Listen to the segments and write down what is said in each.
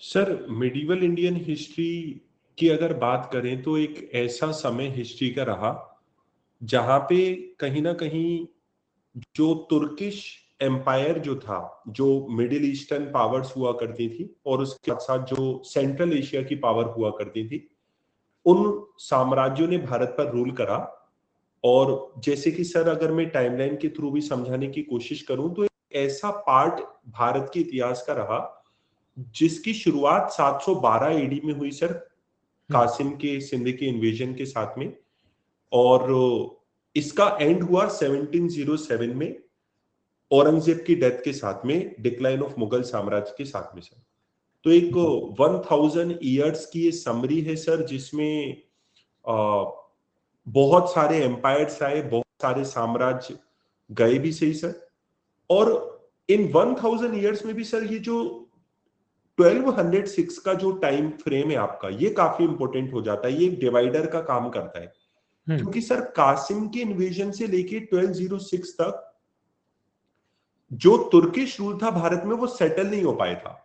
Sir, medieval Indian history की अगर बात करें तो एक ऐसा समय हिस्ट्री का रहा जहां पे कहीं ना कहीं जो तुर्किश एम्पायर जो था, जो मिडिल ईस्टर्न पावर्स हुआ करती थी और उसके साथ साथ जो सेंट्रल एशिया की पावर हुआ करती थी, उन साम्राज्यों ने भारत पर रूल करा। और जैसे कि सर, अगर मैं टाइमलाइन के थ्रू भी समझाने की कोशिश करूं तो एक ऐसा पार्ट भारत के इतिहास का रहा जिसकी शुरुआत 712 एडी में हुई सर, कासिम के सिंध के इन्वेजन के साथ में। और इसका एंड हुआ 1707 में औरंगजेब की डेथ के साथ में, डिक्लाइन ऑफ मुगल साम्राज्य के साथ में सर। तो एक 1000 ईयर्स की ये समरी है सर, जिसमें बहुत सारे एम्पायर्स आए, बहुत सारे साम्राज्य गए भी सही सर। और इन 1000 ईयर्स में भी सर, ये जो 1206 का जो टाइम फ्रेम है आपका, ये काफी इंपॉर्टेंट हो जाता है। ये एक डिवाइडर का काम करता है, क्योंकि सर कासिम के इन्वेजन से लेके 1206 तक जो तुर्किश रूल था भारत में वो सेटल नहीं हो पाया था।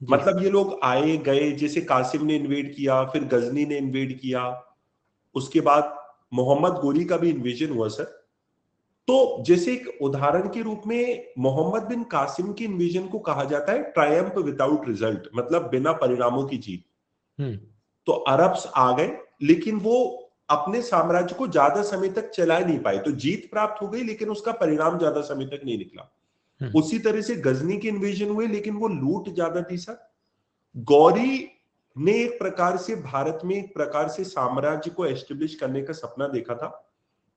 मतलब ये लोग आए गए, जैसे कासिम ने इन्वेड किया, फिर गजनी ने इन्वेड किया, उसके बाद मोहम्मद गोरी का भी इन्वेजन हुआ सर। तो जैसे एक उदाहरण के रूप में मोहम्मद बिन कासिम के इन्वेजन को कहा जाता है ट्रायम्फ विदाउट रिजल्ट, मतलब बिना परिणामों की जीत। तो अरब्स आ गए, लेकिन वो अपने साम्राज्य को ज्यादा समय तक चला नहीं पाए। तो जीत प्राप्त हो गई, लेकिन उसका परिणाम ज्यादा समय तक नहीं निकला। उसी तरह से गजनी के इन्वेजन हुए, लेकिन वो लूट ज्यादा थी सर। गौरी ने एक प्रकार से भारत में एक प्रकार से साम्राज्य को एस्टेब्लिश करने का सपना देखा था,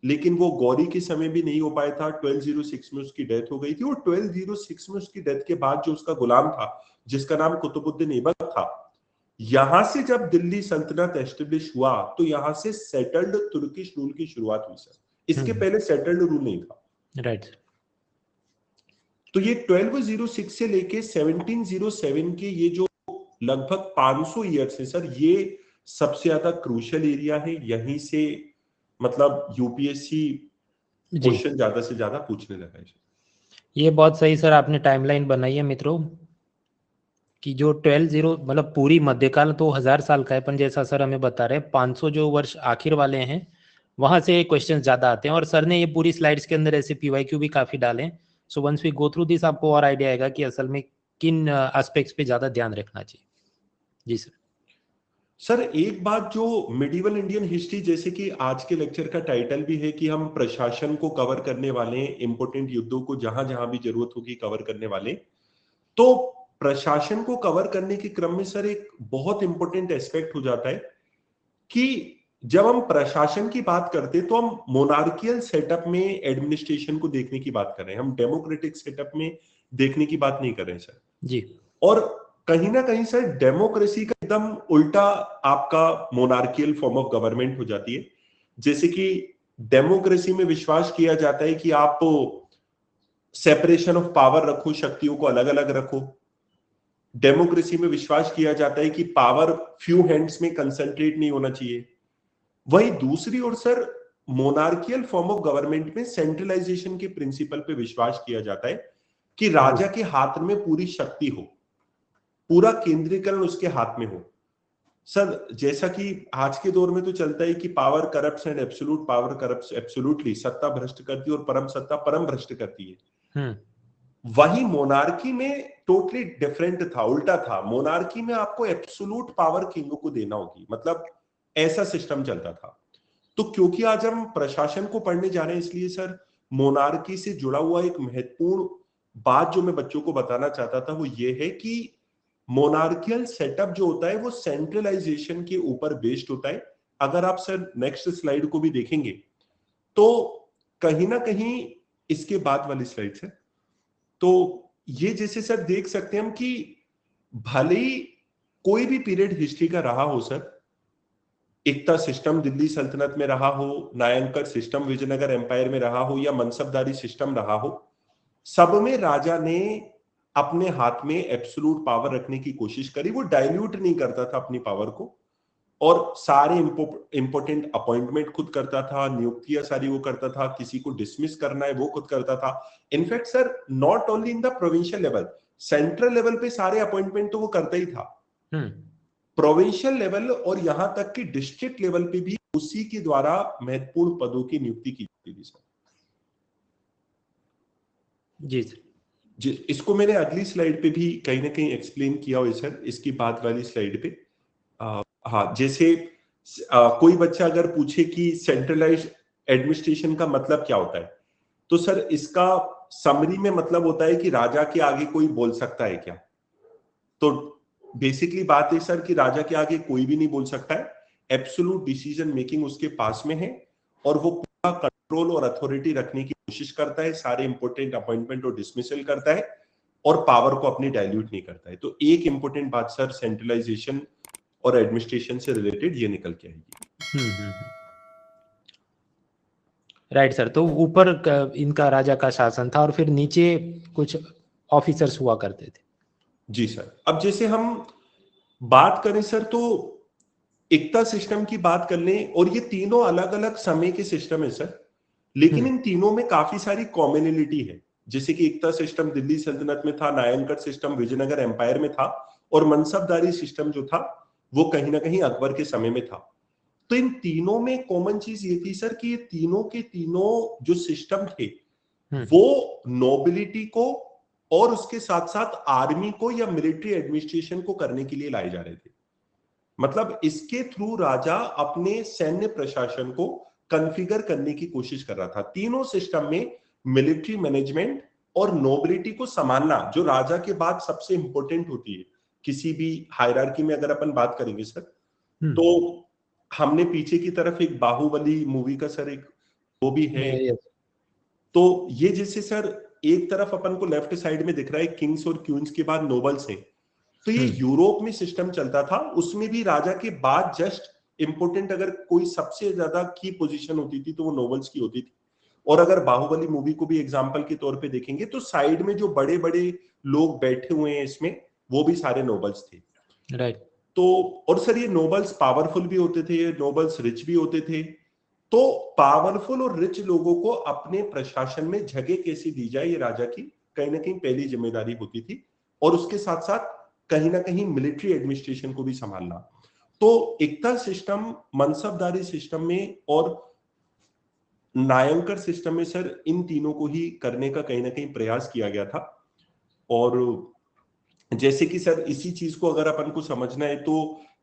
लेकिन वो गौरी के समय भी नहीं हो पाया था। 1206 में उसकी डेथ हो गई थी, और 1206 में उसकी डेथ के बाद जो उसका गुलाम था, जिसका नाम कुतुबुद्दीन ऐबक था, यहां से जब दिल्ली सल्तनत एस्टेब्लिश हुआ तो यहां से सेटल्ड तुर्किश रूल की शुरुआत हुई सर। इसके पहले सेटल्ड रूल नहीं था। राइट। तो ये 1206 से लेके 1707 के ये जो लगभग 500 ईयर्स है सर, ये सबसे ज्यादा क्रूशियल एरिया है। यहीं से मतलब यूपीएससी क्वेश्चन ज्यादा से ज्यादा पूछने लगा है। ये बहुत सही सर आपने टाइमलाइन बनाई है मित्रों, कि जो 12 मतलब पूरी मध्यकाल तो 1000 साल का है, पर जैसा सर हमें बता रहे हैं 500 जो वर्ष आखिर वाले हैं वहां से क्वेश्चन ज्यादा आते हैं। और सर ने ये पूरी स्लाइड्स के अंदर ऐसे पीवाईक्यू भी काफी डाले हैं। So once we go through this आपको और आइडिया आएगा कि असल में किन एस्पेक्ट्स पे ज्यादा ध्यान रखना चाहिए। जी सर। सर, एक बात जो मिडिवल इंडियन हिस्ट्री, जैसे कि आज के लेक्चर का टाइटल भी है कि हम प्रशासन को कवर करने वाले, इंपोर्टेंट युद्धों को जहां जहां भी जरूरत होगी कवर करने वाले। तो प्रशासन को कवर करने के क्रम में सर एक बहुत इंपॉर्टेंट एस्पेक्ट हो जाता है कि जब हम प्रशासन की बात करते हैं तो हम मोनार्कियल सेटअप में एडमिनिस्ट्रेशन को देखने की बात कर रहे हैं, हम डेमोक्रेटिक सेटअप में देखने की बात नहीं कर रहे हैं सर जी। और कहीं ना कहीं सर डेमोक्रेसी का एकदम उल्टा आपका मोनार्कियल फॉर्म ऑफ गवर्नमेंट हो जाती है। जैसे कि डेमोक्रेसी में विश्वास किया जाता है कि आप सेपरेशन ऑफ पावर रखो, शक्तियों को अलग अलग रखो। डेमोक्रेसी में विश्वास किया जाता है कि पावर फ्यू हैंड्स में कंसंट्रेट नहीं होना चाहिए। वही दूसरी ओर sir, monarchial form of government में सेंट्रलाइजेशन के प्रिंसिपल पे विश्वास किया जाता है कि राजा के हाथ में पूरी शक्ति हो, पूरा केंद्रीकरण उसके हाथ में हो। सर, जैसा कि आज के दौर में तो चलता है कि power corrupts and absolute power corrupts absolutely, सत्ता भ्रष्ट करती है और परम सत्ता परम भ्रष्ट करती है। वही मोनार्की में टोटली डिफरेंट था, उल्टा था। मोनार्की में आपको एब्सोल्यूट पावर किंग को देना होगी, मतलब ऐसा सिस्टम चलता था। तो क्योंकि आज हम प्रशासन को पढ़ने जा रहे हैं, इसलिए सर मोनार्की से जुड़ा हुआ एक महत्वपूर्ण बात जो मैं बच्चों को बताना चाहता था वो ये है कि मोनार्कियल सेटअप जो होता है वो सेंट्रलाइजेशन के ऊपर बेस्ड होता है। अगर आप सर नेक्स्ट स्लाइड को भी देखेंगे तो कहीं ना कहीं इसके बाद वाली स्लाइड है, तो ये जैसे सर देख सकते हैं हम कि भले ही कोई भी पीरियड हिस्ट्री का रहा हो सर, एकता सिस्टम दिल्ली सल्तनत में रहा हो, नायंकर सिस्टम विजयनगर एम्पायर में रहा हो, या मनसबदारी सिस्टम रहा हो, सब में राजा ने अपने हाथ में एब्सोल्यूट पावर रखने की कोशिश करी। वो डाइल्यूट नहीं करता था अपनी पावर को, और सारे इंपॉर्टेंट अपॉइंटमेंट खुद करता था, नियुक्तियां सारी वो करता था, किसी को डिसमिस करना है वो खुद करता था। In fact sir, not only in the provincial level, central level पे सारे अपॉइंटमेंट तो वो करता ही था। प्रोविंशियल लेवल और यहां तक कि डिस्ट्रिक्ट लेवल पे भी उसी के द्वारा महत्वपूर्ण पदों की नियुक्ति की जाती थी सर। जी सर। जी, इसको मैंने अगली स्लाइड पे भी कहीं ना कहीं एक्सप्लेन किया हुआ है सर, इसकी बाद वाली स्लाइड पे। हाँ, जैसे कोई बच्चा अगर पूछे कि सेंट्रलाइज्ड एडमिनिस्ट्रेशन का मतलब क्या होता है, तो सर इसका समरी में मतलब होता है कि राजा के आगे कोई बोल सकता है क्या। तो बेसिकली बात है सर कि राजा के आगे कोई भी नहीं बोल सकता है, एब्सोल्यूट डिसीजन मेकिंग उसके पास में है, और वो पूरा कंट्रोल और अथॉरिटी रखने की कोशिश करता है, सारे इंपॉर्टेंट अपॉइंटमेंट और डिसमिसल करता है, और पावर को अपनी डाइल्यूट नहीं करता है। तो एक इंपॉर्टेंट बात सर सेंट्रलाइजेशन और एडमिनिस्ट्रेशन से रिलेटेड ये निकल के आएगी। Right sir. तो ऊपर इनका राजा का शासन था और फिर नीचे कुछ ऑफिसर्स हुआ करते थे। जी सर। अब जैसे हम बात करें सर, तो एकता सिस्टम की बात कर लें, और ये तीनों अलग अलग समय के सिस्टम है सर, लेकिन इन तीनों में काफी सारी कॉमनलिटी है। जैसे कि एकता सिस्टम दिल्ली सल्तनत में था, नायनगढ़ सिस्टम विजयनगर एम्पायर में था, और मनसबदारी सिस्टम जो था वो कहीं ना कहीं अकबर के समय में था। तो इन तीनों में कॉमन चीज ये थी सर कि ये तीनों के तीनों जो सिस्टम थे वो नोबिलिटी को और उसके साथ साथ आर्मी को या मिलिट्री एडमिनिस्ट्रेशन को करने के लिए लाए जा रहे थे। मतलब इसके थ्रू राजा अपने सैन्य प्रशासन को कॉन्फ़िगर करने की कोशिश कर रहा था। तीनों सिस्टम में मिलिट्री मैनेजमेंट और नोबिलिटी को संभालना जो राजा के बाद सबसे इंपॉर्टेंट होती है किसी भी हायरार्की में। अगर अपन बात करेंगे सर, तो हमने पीछे की तरफ एक बाहुबली मूवी का सर एक वो भी है। तो ये जैसे सर एक तरफ अपन को लेफ्ट साइड में दिख रहा है किंग्स और क्वींस के बाद नोबल्स हैं, तो ये यूरोप में सिस्टम चलता था। उसमें भी राजा के बाद जस्ट इंपोर्टेंट अगर कोई सबसे ज्यादा की पोजीशन होती थी तो वो नोबल्स की होती थी। और अगर बाहुबली मूवी को भी एग्जांपल के तौर पे देखेंगे तो साइड में जो बड़े बड़े लोग बैठे हुए हैं इसमें, वो भी सारे नोबल्स थे। राइट। तो और सर ये नोबल्स पावरफुल भी होते थे, ये नोबल्स रिच भी होते थे। तो पावरफुल और रिच लोगों को अपने प्रशासन में जगह कैसी दी जाए, ये राजा की कहीं ना कहीं पहली जिम्मेदारी होती थी। और उसके साथ साथ कहीं ना कहीं मिलिट्री एडमिनिस्ट्रेशन को भी संभालना। तो एकता सिस्टम, मनसबदारी सिस्टम में और नायंकर सिस्टम में सर इन तीनों को ही करने का कहीं ना कहीं प्रयास किया गया था। और जैसे कि सर इसी चीज को अगर अपन को समझना है तो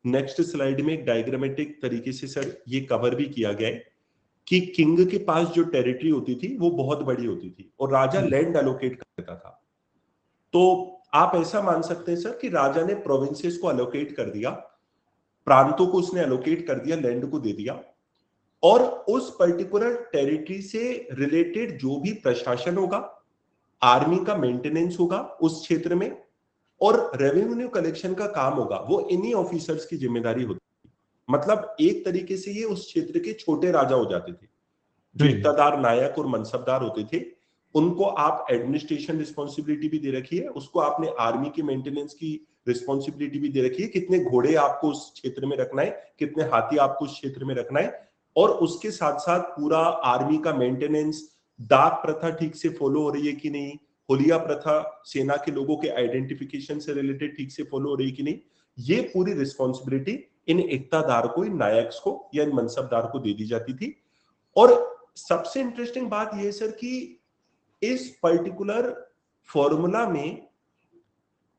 नेक्स्ट स्लाइड में एक डायग्रामेटिक तरीके से सर ये कवर भी किया गया है कि किंग के पास जो टेरिटरी होती थी वो बहुत बड़ी होती थी और राजा लैंड एलोकेट कर देता था। तो आप ऐसा मान सकते हैं सर कि राजा ने प्रोविंसेस को एलोकेट कर दिया, प्रांतों को उसने एलोकेट कर दिया, लैंड को दे दिया, और उस पर्टिकुलर टेरिटरी से रिलेटेड जो भी प्रशासन होगा, आर्मी का मेंटेनेंस होगा उस क्षेत्र में, और रेवेन्यू कलेक्शन का काम होगा, वो इन्हीं ऑफिसर्स की जिम्मेदारी होती है। मतलब एक तरीके से ये उस क्षेत्र के छोटे राजा हो जाते थे। जो इक्तादार, नायक और मनसबदार होते थे, उनको आप एडमिनिस्ट्रेशन रिस्पॉन्सिबिलिटी भी दे रखी है, उसको आपने आर्मी के मेंटेनेंस की रिस्पॉन्सिबिलिटी भी दे रखी है, कितने घोड़े आपको उस क्षेत्र में रखना है, कितने हाथी आपको उस क्षेत्र में रखना है, और उसके साथ साथ पूरा आर्मी का मेंटेनेंस, डाक प्रथा ठीक से फॉलो हो रही है कि नहीं, होलिया प्रथा सेना के लोगों के आइडेंटिफिकेशन से रिलेटेड ठीक से फॉलो हो रही है कि नहीं, ये पूरी रिस्पॉन्सिबिलिटी इन इक्तादार को, इन नायक्स को या इन मनसबदार को दे दी जाती थी। और सबसे इंटरेस्टिंग बात यह सर कि इस पर्टिकुलर फॉर्मूला में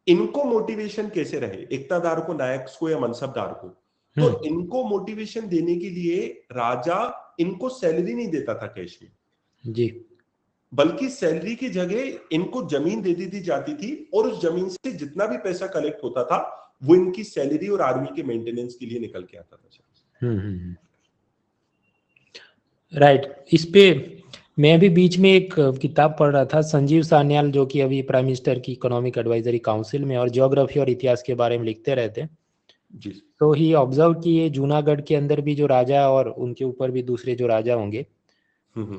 इनको मोटिवेशन कैसे रहे, इक्तादार को, नायक्स को या मनसबदार को, तो इनको मोटिवेशन देने के लिए राजा इनको सैलरी नहीं देता था कैश में जी, बल्कि सैलरी की जगह इनको जमीन दे दी जाती थी, और उस जमीन से जितना भी पैसा कलेक्ट होता था वो इनकी सैलरी और आर्मी के मेंटेनेंस के लिए निकल के आता था। राइट। इस पे मैं अभी बीच में एक किताब पढ़ रहा था, संजीव सान्याल जो कि अभी प्राइम मिनिस्टर की इकोनॉमिक एडवाइजरी काउंसिल में और ज्योग्राफी और इतिहास के बारे में लिखते रहते हैं। जी। तो ही ऑब्जर्व किए जूनागढ़ के अंदर भी जो राजा और उनके ऊपर भी दूसरे जो राजा होंगे,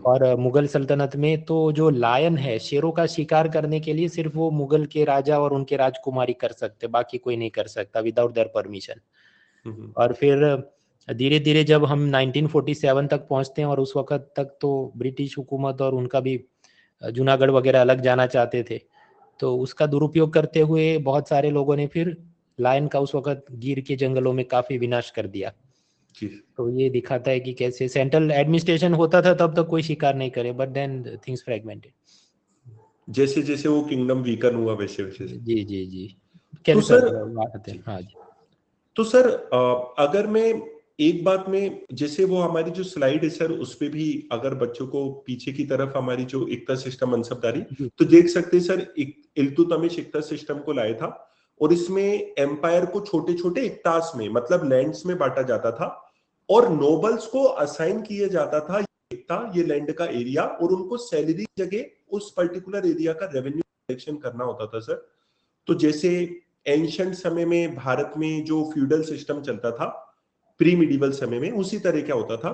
और मुगल सल्तनत में तो जो लायन है, शेरों का शिकार करने के लिए सिर्फ वो मुगल के राजा और उनके राजकुमारी कर सकते, बाकी कोई नहीं कर सकता विदाउट देयर परमिशन। और फिर धीरे धीरे जब हम 1947 तक पहुंचते हैं और उस वक्त तक तो ब्रिटिश हुकूमत और उनका भी जूनागढ़ वगैरह अलग जाना चाहते थे, तो उसका दुरुपयोग करते हुए बहुत सारे लोगों ने फिर लायन का उस वक्त गिर के जंगलों में काफी विनाश कर दिया। जी तो ये दिखाता है कि कैसे सेंट्रल एडमिनिस्ट्रेशन होता था तब तक कोई शिकार नहीं करे, बट देन थिंग्स फ्रेगमेंटेड। जैसे जैसे वो किंगडम वीकन हुआ वैसे वैसे। जी जी जी, तो कैसे सर बात है। जी, हाँ जी। तो सर अगर मैं एक बात में, जैसे वो हमारी जो स्लाइड है सर, उस पे भी अगर बच्चों को पीछे की तरफ हमारी जो इक्ता सिस्टम मनसबदारी, जी तो देख सकते हैं सर, इल्तुतमिश इक्ता सिस्टम को लाया था और इसमें एम्पायर को छोटे छोटे इक्तास में, मतलब लैंड्स में बांटा जाता था और नोबल्स को असाइन किया जाता था इक्ता, ये लैंड का एरिया, और उनको सैलरी जगह उस पर्टिकुलर एरिया का रेवेन्यू कलेक्शन करना होता था सर। तो जैसे एंशंट समय में भारत में जो फ्यूडल सिस्टम चलता था प्री मिडिवल समय में, उसी तरह क्या होता था।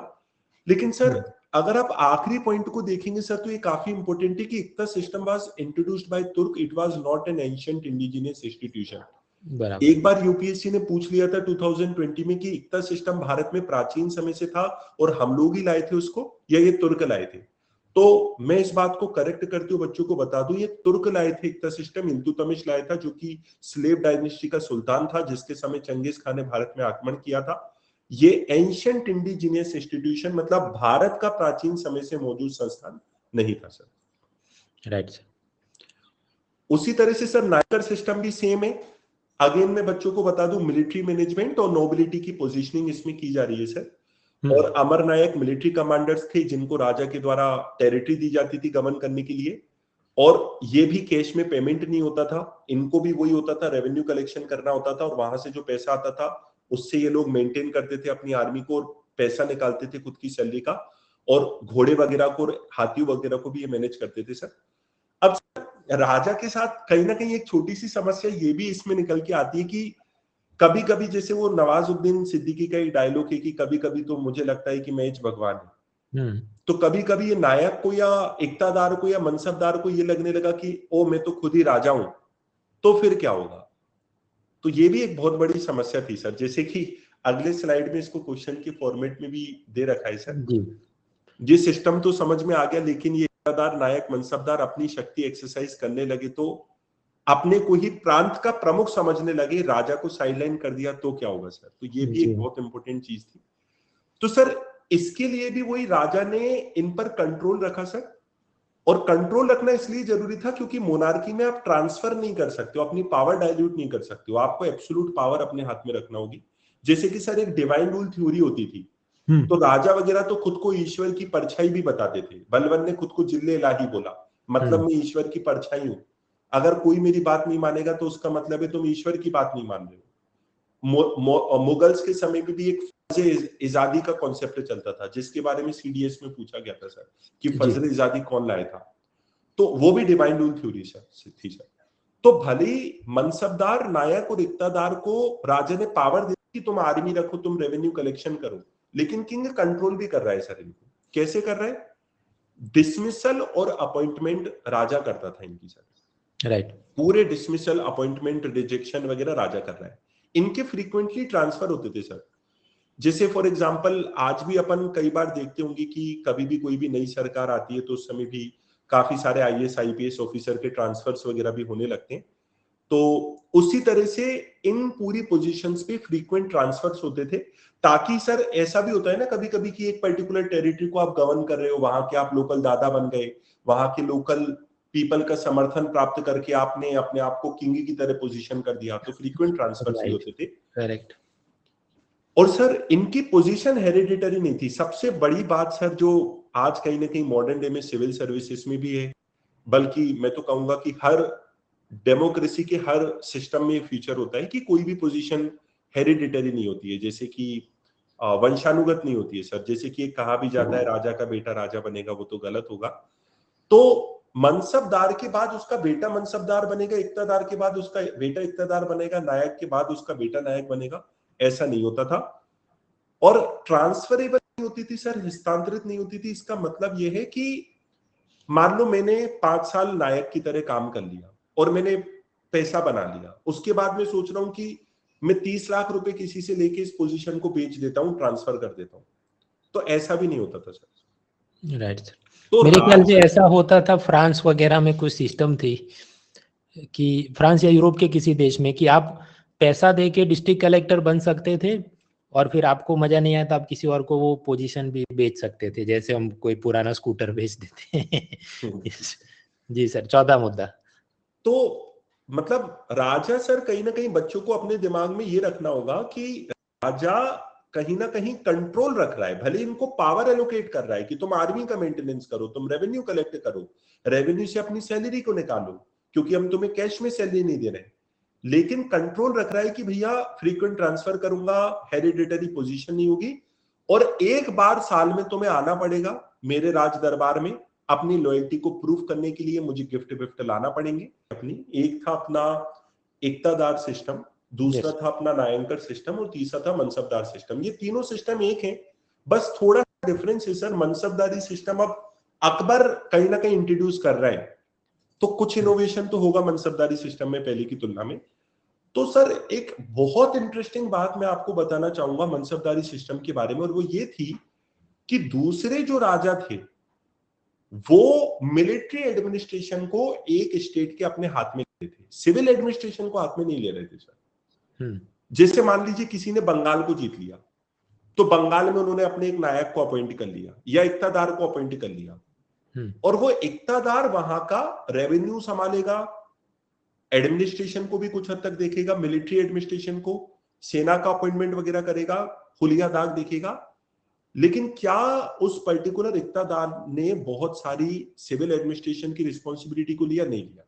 लेकिन सर अगर आप आखिरी पॉइंट को देखेंगे सर, तो ये काफी इंपॉर्टेंट है कि इक्ता सिस्टम वाज इंट्रोड्यूस्ड बाय तुर्क, it was not an ancient indigenous institution. बराबर। एक बार यूपीएससी ने पूछ लिया था 2020 में कि इक्ता सिस्टम भारत में प्राचीन समय से था और हम लोग ही लाए थे उसको या ये तुर्क लाए थे। तो मैं इस बात को करेक्ट करते हुए बच्चों को बता दूं, ये तुर्क लाए थे इक्ता सिस्टम, इल्तुतमिश लाया था, जो कि स्लेव डायनेस्टी का सुल्तान था, जिसके समय चंगेज खान ने भारत में आक्रमण किया था। ये एंशिएंट इंडिजिनियस इंस्टीट्यूशन, मतलब भारत का प्राचीन समय से मौजूद संस्थान नहीं था सर। Right sir. उसी तरह से सर नायकर सिस्टम भी सेम है। अगेन मैं बच्चों को बता दूं, मिलिट्री मैनेजमेंट और नोबिलिटी की पोजीशनिंग इसमें की जा रही है सर। और अमर नायक मिलिट्री कमांडर्स थे जिनको राजा के द्वारा टेरिटरी दी जाती थी गवर्न करने के लिए, और ये भी कैश में पेमेंट नहीं होता था, इनको भी वही होता था, रेवेन्यू कलेक्शन करना होता था, और वहां से जो पैसा आता था उससे ये लोग मेंटेन करते थे अपनी आर्मी को और पैसा निकालते थे खुद की सैलरी का, और घोड़े वगैरह को, हाथियों वगैरह को भी ये मैनेज करते थे सर। अब राजा के साथ कहीं ना कहीं एक छोटी सी समस्या ये भी इसमें निकल के आती है कि कभी कभी, जैसे वो नवाजुद्दीन सिद्दीकी का एक डायलॉग है कि कभी कभी तो मुझे लगता है कि मैच भगवान है। तो कभी कभी ये नायक को या इक्तादार को या मनसबदार को ये लगने लगा कि ओ मैं तो खुद ही राजा हूं, तो फिर क्या होगा। तो ये भी एक बहुत बड़ी समस्या थी सर, जैसे कि अगले स्लाइड में इसको क्वेश्चन के फॉर्मेट में भी दे रखा है सर। जी ये सिस्टम तो समझ में आ गया, लेकिन ये इक्तादार नायक मनसबदार अपनी शक्ति एक्सरसाइज करने लगे तो अपने को ही प्रांत का प्रमुख समझने लगे, राजा को साइडलाइन कर दिया तो क्या होगा सर। तो ये भी जी एक बहुत इंपॉर्टेंट चीज थी। तो सर इसके लिए भी वही राजा ने इन पर कंट्रोल रखा सर, और कंट्रोल रखना इसलिए जरूरी था क्योंकि मोनार्की में आप ट्रांसफर नहीं कर सकते हो, अपनी पावर डाइल्यूट नहीं कर सकते हो, आपको एब्सोल्यूट पावर अपने हाथ में रखना होगी। जैसे कि सर एक डिवाइन रूल थ्योरी होती थी, तो राजा वगैरह तो खुद को ईश्वर की परछाई भी बताते थे। बलबन ने खुद को जिल्ले इलाही बोला, मतलब मैं ईश्वर की परछाई हूं, अगर कोई मेरी बात नहीं मानेगा तो उसका मतलब है तुम ईश्वर की बात नहीं मान रहे हो। मुगल्स के समय में भी एक इजादी का कॉन्सेप्ट चलता था, जिसके बारे में सीडीएस में पूछा गया था सर कि फजल इजादी कौन लाया था, तो वो भी डिवाइन रूल थ्योरी सर थी सर। तो भले ही मनसबदार नायक और इक्तादार को राजा ने पावर दी कि तुम आर्मी रखो, तुम रेवेन्यू कलेक्शन करो, लेकिन किंग कंट्रोल भी कर रहा है सर इनको। कैसे कर रहा है? डिसमिसल और अपॉइंटमेंट राजा करता था इनकी सर। राइट। पूरे डिसमिसल, अपॉइंटमेंट, रिजेक्शन वगैरह राजा कर रहा है। इनके फ्रीक्वेंटली ट्रांसफर होते थे सर। जैसे फॉर एग्जांपल आज भी अपन कई बार देखते होंगे कि कभी भी कोई भी नई सरकार आती है तो उस समय भी काफी सारे आईएएस आईपीएस ऑफिसर के ट्रांसफर्स वगैरह भी होने लगते हैं। तो उसी तरह से इन पूरी पोजीशंस पे फ्रीक्वेंट ट्रांसफर्स होते थे, ताकि सर ऐसा भी होता है ना कभी कभी कि एक पर्टिकुलर टेरिटरी को आप गवर्न कर रहे हो, वहां के आप लोकल दादा बन गए, वहां के लोकल पीपल का समर्थन प्राप्त करके आपने अपने आप को किंग की तरह पोजीशन कर दिया, तो फ्रीक्वेंट ट्रांसफर्स भी होते थे। करेक्ट। और सर इनकी पोजीशन हेरिडिटरी नहीं थी। सबसे बड़ी बात सर जो आज कहीं ना कहीं मॉडर्न डे में सिविल सर्विसेज में भी है, बल्कि मैं तो कहूंगा कि हर डेमोक्रेसी के हर सिस्टम में फीचर होता है कि कोई भी पोजीशन हेरिडिटरी नहीं होती है, जैसे कि वंशानुगत नहीं होती है सर। जैसे कि कहा भी जाता है राजा का बेटा राजा बनेगा, वो तो गलत होगा। तो मनसबदार के बाद उसका बेटा मनसबदार बनेगा, इक्तादार के बाद उसका बेटा इक्तादार बनेगा, नायक के बाद उसका बेटा नायक बनेगा, ऐसा नहीं होता था। और ट्रांसफरेबल नहीं होती थी सर, हस्तांतरित नहीं होती थी। इसका मतलब यह है कि मान लो मैंने 5 साल नायक की तरह काम कर लिया और मैंने पैसा बना लिया, उसके बाद मैं सोच रहा हूं कि मैं 30 लाख रुपए किसी से लेके इस पोजीशन को बेच देता हूं, ट्रांसफर कर देता हूं, तो ऐसा भी नहीं होता था सर। Right sir. तो मेरे ख्याल से ऐसा होता था फ्रांस वगैरह में कुछ सिस्टम थी कि फ्रांस या यूरोप के किसी देश में कि आप पैसा दे के डिस्ट्रिक्ट कलेक्टर बन सकते थे, और फिर आपको मजा नहीं आया तो आप किसी और को वो पोजीशन भी बेच सकते थे, जैसे हम कोई पुराना स्कूटर बेच देते हैं। जी सर, 14 मुद्दा। तो मतलब राजा सर कहीं ना कहीं बच्चों को अपने दिमाग में ये रखना होगा कि राजा कहीं ना कहीं कंट्रोल रख रहा है, भले इनको पावर एलोकेट कर रहा है कि तुम आर्मी का मेंटेनेंस करो, तुम रेवेन्यू कलेक्ट करो, रेवेन्यू से अपनी सैलरी को निकालो, क्योंकि हम तुम्हें कैश में सैलरी नहीं दे रहे, लेकिन कंट्रोल रख रहा है कि भैया फ्रीक्वेंट ट्रांसफर करूंगा, हेरिडिटरी पोजीशन नहीं होगी, और एक बार साल में तुम्हें आना पड़ेगा मेरे राज दरबार में, अपनी लॉयल्टी को प्रूव करने के लिए मुझे गिफ्ट विफ्ट लाना पड़ेंगे अपनी। एक था अपना एकतादार सिस्टम, दूसरा था अपना नायंकर सिस्टम, और तीसरा था मनसबदार सिस्टम। ये तीनों सिस्टम एक है, बस थोड़ा डिफरेंस है सर। मनसबदारी सिस्टम अब अकबर कहीं ना कहीं इंट्रोड्यूस कर रहा है, तो कुछ इनोवेशन तो होगा मनसबदारी सिस्टम में पहले की तुलना में। तो सर एक बहुत इंटरेस्टिंग बात मैं आपको बताना चाहूंगा मनसबदारी सिस्टम के बारे में, और वो ये थी कि दूसरे जो राजा थे वो मिलिट्री एडमिनिस्ट्रेशन को एक स्टेट के अपने हाथ में ले थे, सिविल एडमिनिस्ट्रेशन को हाथ में नहीं ले रहे थे सर। जैसे मान लीजिए किसी ने बंगाल को जीत लिया, तो बंगाल में उन्होंने अपने एक नायक को अपॉइंट कर लिया या इक्तादार को अपॉइंट कर लिया, और वो इक्तादार वहां का रेवेन्यू संभालेगा, एडमिनिस्ट्रेशन को भी कुछ हद तक देखेगा, मिलिट्री एडमिनिस्ट्रेशन को, सेना का अपॉइंटमेंट वगैरह करेगा, हुलिया दाग देखेगा। लेकिन क्या उस पर्टिकुलर इक्तादार ने बहुत सारी सिविल एडमिनिस्ट्रेशन की रिस्पॉन्सिबिलिटी को लिया? नहीं लिया।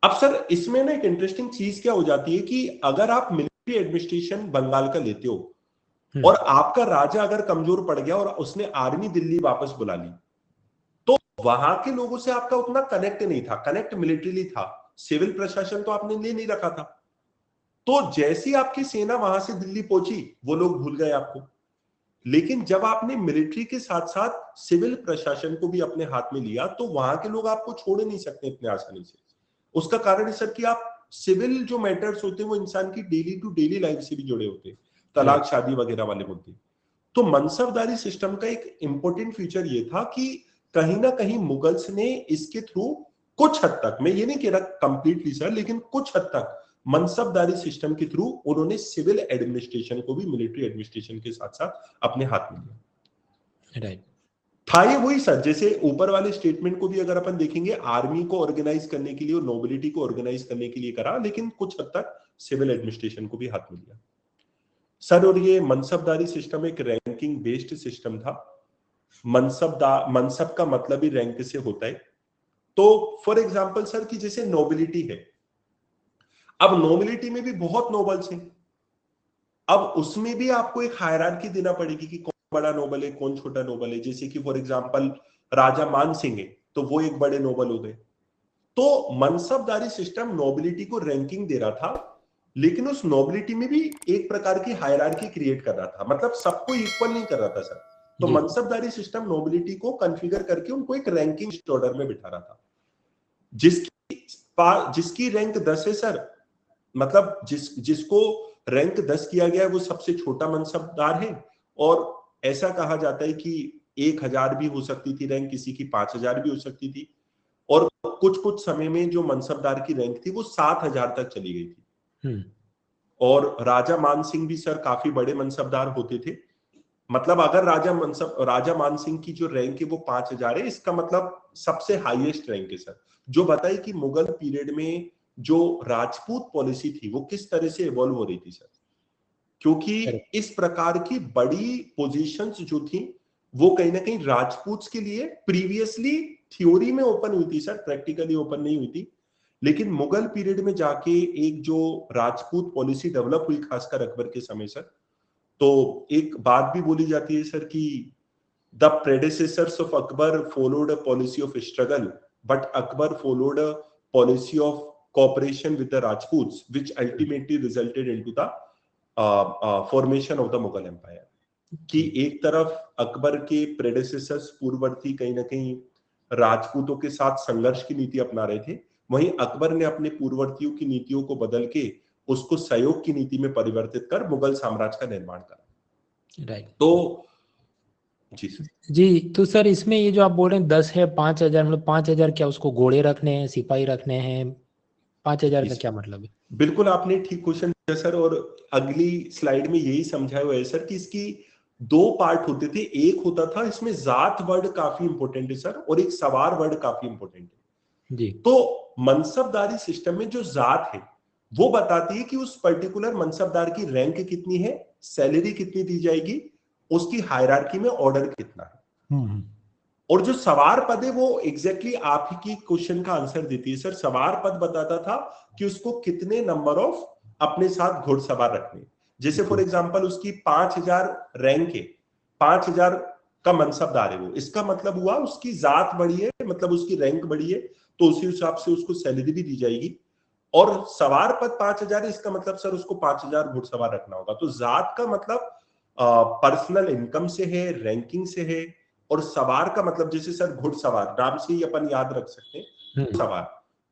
अब सर इसमें ना एक इंटरेस्टिंग चीज क्या हो जाती है कि अगर आप मिलिट्री एडमिनिस्ट्रेशन बंगाल का लेते हो और आपका राजा अगर कमजोर पड़ गया और उसने आर्मी दिल्ली वापस बुला ली, तो वहां के लोगों से आपका उतना कनेक्ट नहीं था, कनेक्ट मिलिट्रीली था, सिविल प्रशासन तो आपने ले नहीं रखा था। तो जैसी आपकी सेना वहां से दिल्ली पहुंची वो लोग भूल गए आपको। लेकिन जब आपने मिलिट्री के साथ साथ सिविल प्रशासन को भी अपने हाथ में लिया, तो वहां के लोग आपको छोड़ नहीं सकते इतने आसानी से। उसका कारण है सर कि आप सिविल जो मैटर्स होते हैं वो इंसान की डेली टू डेली लाइफ से भी जुड़े होते हैं, तलाक शादी वगैरह वाले मुद्दे। तो मनसबदारी सिस्टम का एक इंपॉर्टेंट फीचर ये था कि कहीं ना कहीं मुगल्स ने इसके थ्रू कुछ हद तक, मैं ये नहीं कह रहा कंप्लीटली सर, लेकिन कुछ हद तक मनसबदारी सिस्टम के थ्रू उन्होंने सिविल एडमिनिस्ट्रेशन को भी मिलिट्री एडमिनिस्ट्रेशन के साथ साथ अपने हाथ में लिया। राइट। था ये वही सर, जैसे ऊपर वाले स्टेटमेंट को भी अगर अपन देखेंगे, आर्मी को ऑर्गेनाइज करने के लिए और नोबिलिटी को ऑर्गेनाइज करने के लिए करा, लेकिन कुछ हद तक सिविल एडमिनिस्ट्रेशन को भी हाथ में लिया सर। और ये मनसबदारी सिस्टम एक रैंकिंग बेस्ड सिस्टम था। मनसब का मतलब ही रैंक से होता है। तो फॉर एग्जांपल सर कि जैसे नोबिलिटी है, अब नोबिलिटी में भी बहुत नोबल्स हैं, अब उसमें भी आपको एक हायरार्की देना पड़ेगी कि कौन बड़ा नोबल है, कौन छोटा नोबल है। जैसे कि फॉर एग्जांपल राजा मान सिंह है, तो वो एक बड़े नोबल हो गए। तो मनसबदारी सिस्टम नोबिलिटी को रैंकिंग दे रहा था, लेकिन उस नोबिलिटी में भी एक प्रकार की हायरार्की क्रिएट कर रहा था, मतलब सबको इक्वल नहीं कर रहा था सर। तो मनसबदारी सिस्टम नोबिलिटी को कॉन्फ़िगर करके उनको एक रैंकिंग ऑर्डर में बिठा रहा था। जिसकी रैंक 10 है सर, मतलब जिसको रैंक 10 किया गया है वो सबसे छोटा मनसबदार है, और ऐसा कहा जाता है कि 1000 भी हो सकती थी रैंक, किसी की 5000 भी हो सकती थी, और कुछ समय में जो मनसबदार की रैंक थी वो 7000 तक चली गई थी। और राजा मान सिंह भी सर काफी बड़े मनसबदार होते थे। मतलब अगर राजा मान सिंह की जो रैंक है वो 5000 है, इसका मतलब सबसे हाईएस्ट रैंक है सर, जो बताई कि मुगल पीरियड में जो राजपूत पॉलिसी थी वो किस तरह से इवॉल्व हो रही थी सर। क्योंकि इस प्रकार की बड़ी पोजीशंस जो थी वो कहीं ना कहीं राजपूत के लिए प्रीवियसली थ्योरी में ओपन हुई थी सर, प्रैक्टिकली ओपन नहीं हुई थी। लेकिन मुगल पीरियड में जाके एक जो राजपूत पॉलिसी डेवलप हुई, खासकर अकबर के समय सर, तो एक बात भी बोली जाती है सर कि the predecessors of Akbar followed a policy of struggle, but Akbar followed a policy of cooperation with the Rajputs, which ultimately resulted into the formation of the Mughal empire. कि एक तरफ अकबर के प्रेडेसेसर्स पूर्ववर्ती कहीं ना कहीं राजपूतों के साथ संघर्ष की नीति अपना रहे थे, वहीं अकबर ने अपने पूर्ववर्तियों की नीतियों को बदल के उसको सहयोग की नीति में परिवर्तित कर मुगल साम्राज्य का निर्माण करा। राइट। तो जी, तो सर इसमें ये जो आप बोल रहे हैं 10 है, 5000, मतलब 5000 क्या उसको घोड़े रखने हैं, सिपाही रखने हैं? 5000 का क्या मतलब है? बिल्कुल आपने ठीक क्वेश्चन किया सर, और अगली स्लाइड में यही समझाया हुआ है सर कि इसकी दो पार्ट होते थे। एक होता था इसमें जात वर्ड काफी इंपॉर्टेंट है सर, और एक सवार वर्ड काफी इंपॉर्टेंट है जी। तो मनसबदारी सिस्टम में जो जात है वो बताती है कि उस पर्टिकुलर मनसबदार की रैंक कितनी है, सैलरी कितनी दी जाएगी, उसकी हायरार्की में ऑर्डर कितना है। और जो सवार पद है वो एग्जैक्टली आप ही की क्वेश्चन का आंसर देती है सर। सवार पद बताता था कि उसको कितने नंबर ऑफ अपने साथ घुड़सवार रखने। जैसे फॉर एग्जांपल उसकी 5000 रैंक है, 5000 का मनसबदार है वो, इसका मतलब हुआ उसकी जात बड़ी है, मतलब उसकी रैंक बड़ी है, तो उसी हिसाब से उसको सैलरी भी दी जाएगी। और सवार पद 5000 है, इसका मतलब सर उसको 5000 घुड़सवार रखना होगा। तो जात का मतलब पर्सनल इनकम से है, रैंकिंग से है, और सवार का मतलब जैसे सर घुड़सवार नाम से ही अपन याद रख सकते हैं सवार,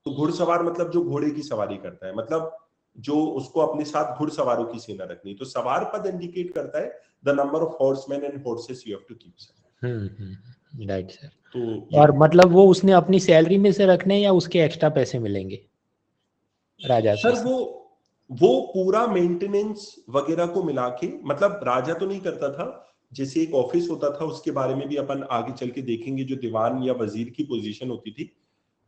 तो घुड़सवार मतलब जो घोड़े की सवारी करता है, मतलब जो उसको अपने साथ घुड़सवारों की सेना रखनी। तो सवार पद इंडिकेट करता है the number of horsemen and horses you have to keep sir. Right sir. तो और मतलब वो उसने अपनी सैलरी में से रखने या उसके एक्स्ट्रा पैसे मिलेंगे राजा सर से? वो पूरा मेंटेनेंस वगैरह को मिला के, मतलब राजा तो नहीं करता था, जैसे एक ऑफिस होता था उसके बारे में भी अपन आगे चल के देखेंगे, जो दीवान या वजीर की पोजीशन होती थी,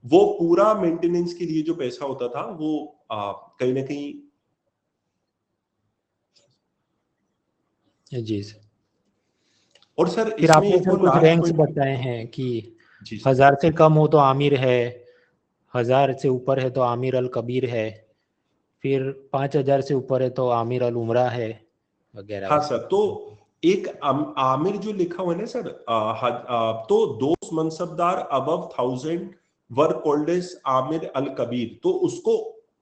वो पूरा मेंटेनेंस के लिए जो पैसा होता था वो कहीं ना कहीं। जी सर। और सर फिर इसमें आपने एक सर और कुछ लास्ट रैंक्स पॉइंट। बताए हैं कि जी सर। 1000 से कम हो तो आमिर है, 1000 से ऊपर है तो आमिर अल कबीर है, फिर 5000 से ऊपर है तो आमिर अल उमरा है, वगैरह हाँ सर, तो वगैरह। एक आमिर जो लिखा हुआ है ना सर, तो दोस्त mansabdar above 1000 were called as Amir al Kabir, तो उसको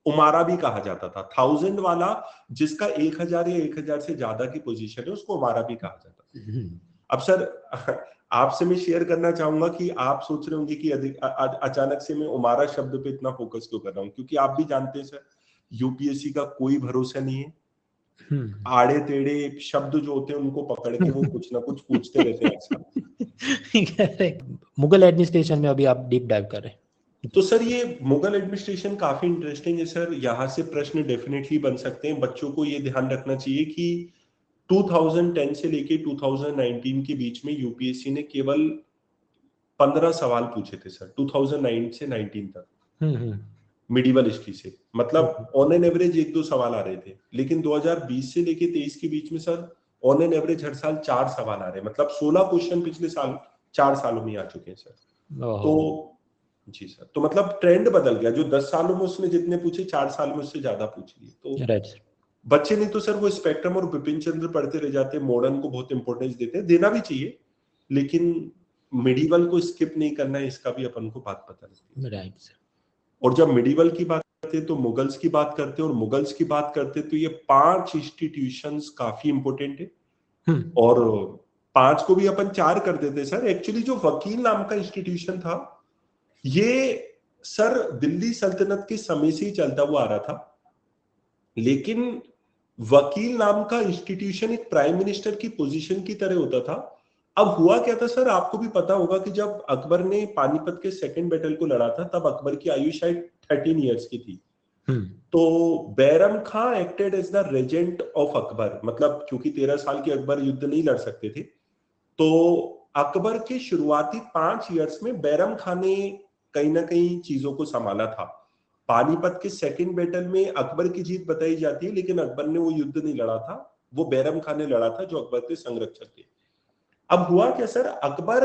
उमारा भी कहा जाता था। 1000 वाला जिसका 1000 या 1000 से ज्यादा की पोजीशन है उसको उमारा भी कहा जाता था। अब सर आपसे मैं शेयर करना चाहूंगा कि आप सोच रहे होंगे कि अचानक से मैं उमारा शब्द पे इतना फोकस क्यों कर रहा हूँ, क्योंकि आप भी जानते हैं सर यूपीएससी का कोई भरोसा नहीं है। आड़े टेढ़े शब्द जो होते हैं उनको पकड़ के वो कुछ ना कुछ पूछते रहते हैं अक्सर। मुगल एडमिनिस्ट्रेशन में अभी आप डीप डाइव कर रहे हैं। तो सर ये मुगल एडमिनिस्ट्रेशन काफी इंटरेस्टिंग है सर, यहाँ से प्रश्न डेफिनेटली बन सकते हैं। बच्चों को ये ध्यान रखना चाहिए कि 2010 से लेके 2019 के बीच में यूपीएससी ने केवल 15 सवाल पूछे थे सर, 2009 से 19 तक मिडिवल हिस्ट्री से। मतलब ऑन एन एवरेज एक दो सवाल आ रहे थे, लेकिन 2020 से लेके 23 के बीच में सर ऑन एन एवरेज हर साल 4 सवाल आ रहे हैं। मतलब 16 क्वेश्चन पिछले साल 4 सालों में आ चुके हैं सर। तो जी सर, तो मतलब ट्रेंड बदल गया, जो 10 सालों में उसने जितने पूछे 4 साल में उससे ज्यादा पूछ लिए। तो राइट। बच्चे नहीं तो सर वो स्पेक्ट्रम और बिपिन चंद्र पढ़ते रह जाते हैं, मॉडर्न को बहुत इंपॉर्टेंस देते हैं, देना भी चाहिए, लेकिन मिडिवल को स्किप नहीं करना है, इसका भी अपन को बात पता लगती है। Right sir. और जब मिडिवल की बात करते हैं तो मुगल्स की बात करते हैं, और मुगल्स की बात करते हैं तो ये 5 इंस्टीट्यूशंस काफी इंपॉर्टेंट है। और 5 को भी अपन 4 कर देते सर। एक्चुअली जो वकील नाम का इंस्टीट्यूशन था ये सर दिल्ली सल्तनत के समय से ही चलता हुआ आ रहा था, लेकिन वकील नाम का इंस्टीट्यूशन एक प्राइम मिनिस्टर की पोजीशन की तरह होता था। अब हुआ क्या था सर, आपको भी पता होगा कि जब अकबर ने पानीपत के सेकंड बैटल को लड़ा था तब अकबर की आयु शायद 13 इयर्स की थी। तो Bairam Khan acted as the regent of Akbar, मतलब क्योंकि 13 साल के अकबर युद्ध नहीं लड़ सकते थे, तो अकबर के शुरुआती 5 इयर्स में बैरम खां ने कहीं ना कहीं चीजों को संभाला था। पानीपत के सेकंड बैटल में अकबर की जीत बताई जाती है, लेकिन अकबर ने वो युद्ध नहीं लड़ा था, वो बैरम खान ने लड़ा था जो अकबर के संरक्षक थे। अब हुआ क्या सर, अकबर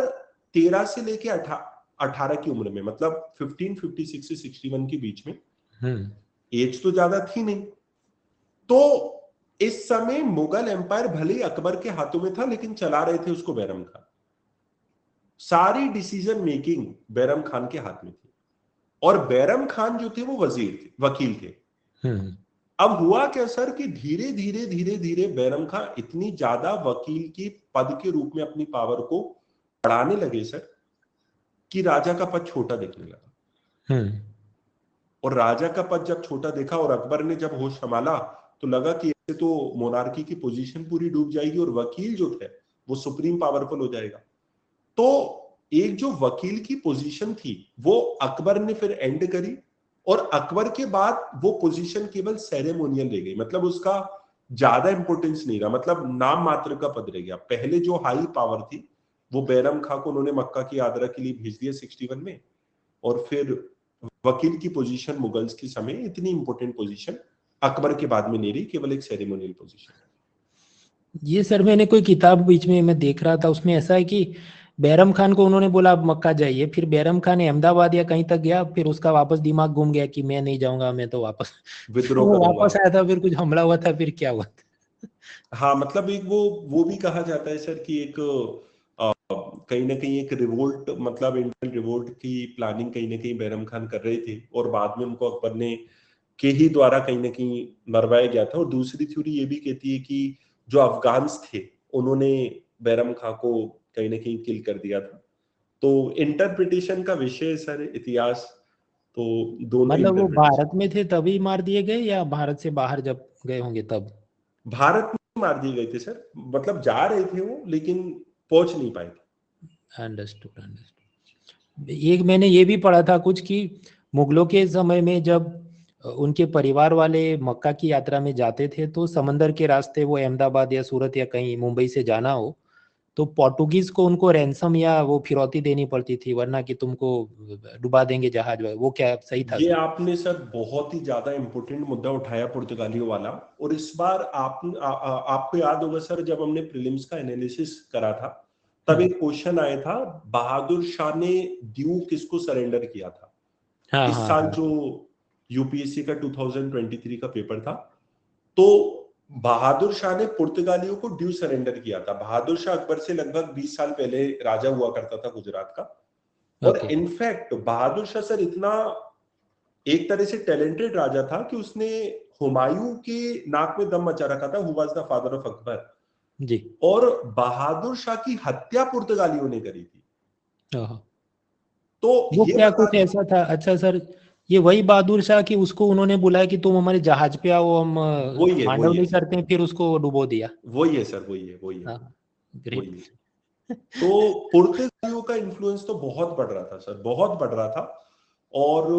13 से लेके 18 की उम्र में, मतलब 1556 से 61 के बीच में, एज तो ज्यादा थी नहीं, तो इस समय मुगल एम्पायर भले ही अकबर के हाथों में था लेकिन चला रहे थे उसको बैरम खान। सारी डिसीजन मेकिंग बैरम खान के हाथ में थी, और बैरम खान जो थे वो वजीर थे, वकील थे। अब हुआ क्या सर कि धीरे धीरे धीरे धीरे बैरम खान इतनी ज्यादा वकील की पद के रूप में अपनी पावर को बढ़ाने लगे सर कि राजा का पद छोटा दिखने लगा। और राजा का पद जब छोटा देखा और अकबर ने जब होश संभाला तो लगा कि ऐसे तो मोनार्की की पोजीशन पूरी डूब जाएगी और वकील जो थे वो सुप्रीम पावरफुल हो जाएगा। तो एक जो वकील की पोजीशन थी वो अकबर ने फिर एंड करी, और अकबर के बाद वो पोजीशन केवल सेरेमोनियल रह गई, मतलब उसका ज्यादा इंपॉर्टेंस नहीं रहा, मतलब नाम मात्र का पद रह गया। पहले जो हाई पावर थी वो बैरम खां को उन्होंने मक्का की यात्रा के लिए भेज दिया 61 में, और फिर वकील की पोजीशन मुगल्स के समय इतनी इंपॉर्टेंट पोजीशन अकबर के बाद में नहीं रही, केवल एक सेरेमोनियल पोजीशन। ये सर मैंने कोई किताब बीच में मैं देख रहा था, उसमें ऐसा है कि बैरम खान को उन्होंने बोला आप मक्का जाइए, फिर बैरम खान अहमदाबाद या कहीं तक गया, फिर उसका वापस दिमाग घूम गया कि मैं नहीं जाऊंगा, मैं तो वापस फिर विद्रोह वो करूंगा। वापस आया था, फिर कुछ हमला हुआ था, फिर क्या हुआ था। हाँ, मतलब एक वो भी कहा जाता है सर कि एक कहीं ना कहीं एक रिवोल्ट, मतलब इंडियन रिवोल्ट की प्लानिंग कहीं ना कहीं बैरम खान कर रहे थे, और बाद में उनको अकबर ने के ही द्वारा कहीं ना कहीं मरवाया गया था। और दूसरी थ्योरी ये भी कहती है कि जो अफगान्स थे उन्होंने बैरम खां को कहीं ना कहीं किल कर दिया था। तो इंटरप्रिटेशन का विषय सर इतिहास, तो दोनों मतलब वो इंटरप्रिटेशन। भारत में थे तभी मार दिए गए या भारत से बाहर जब गए होंगे तब? भारत में मार दिए गए थे सर, मतलब जा रहे थे वो लेकिन पहुंच नहीं पाए थे। Understood, understood. एक मैंने ये भी पढ़ा था कुछ कि मुगलों के समय में जब उनके परिवार वाले मक्का की यात्रा में जाते थे तो समंदर के रास्ते वो अहमदाबाद या सूरत या कहीं मुंबई से जाना हो तो पोर्टुगीज को उनको रैंसम या वो फिरौती देनी पड़ती थी, वरना कि तुमको डुबा देंगे जहाज। वो क्या सही था ये सर? आपने सर बहुत ही ज्यादा इंपॉर्टेंट मुद्दा उठाया पुर्तगालियों वाला। और इस बार आपको याद होगा सर, जब हमने प्रीलिम्स का एनालिसिस करा था तब एक क्वेश्चन आया था, बहादुर शाह ने ड्यू किसको सरेंडर किया था। हाँ इस हाँ साल हाँ। जो यूपीएससी का 2023 का पेपर था, तो बहादुर शाह ने पुर्तगालियों को ड्यू सरेंडर किया था। बहादुर शाह अकबर से लगभग 20 साल पहले राजा हुआ करता था गुजरात का। और okay. In fact Bahadur Shah sir इतना एक तरह से टैलेंटेड राजा था कि उसने हुमायूं के नाक में दम मचा रखा था, who was the father of Akbar. जी। और बहादुर शाह की हत्या पुर्तगालियों ने करी थी। ओहो। तो वो ये क्या बता कुछ ऐसा था? अच्छा सर, ये वही बहादुर शाह कि उसको उन्होंने बुलाया कि तुम हमारे जहाज पे आओ, हम वही है, वही है मांडवली सर, करते हैं, फिर उसको डुबो दिया। वही है सर, वही है, वही है, हाँ, वही ग्रेट। है। तो पुर्तगालियों का इन्फ्लुएंस तो बहुत बढ़ रहा था सर, बहुत बढ़ रहा था। और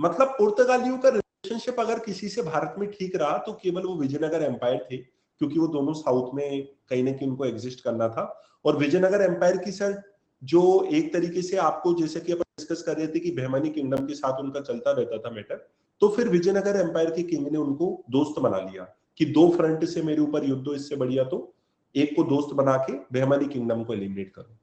मतलब पुर्तगालियों का रिलेशनशिप अगर किसी से भारत में ठीक रहा तो केवल वो विजयनगर एम्पायर थे, क्योंकि वो दोनों साउथ में कहीं ना कहीं उनको एग्जिस्ट करना था। और विजयनगर एम्पायर की सर जो एक तरीके से आपको, जैसे कि अपन डिस्कस कर रहे थे कि बहमनी किंगडम के साथ उनका चलता रहता था मैटर, तो फिर विजयनगर एम्पायर के किंग ने उनको दोस्त बना लिया कि दो फ्रंट से मेरे ऊपर युद्ध हो, इससे बढ़िया तो एक को दोस्त बना के बहमनी किंगडम को एलिमिनेट करो।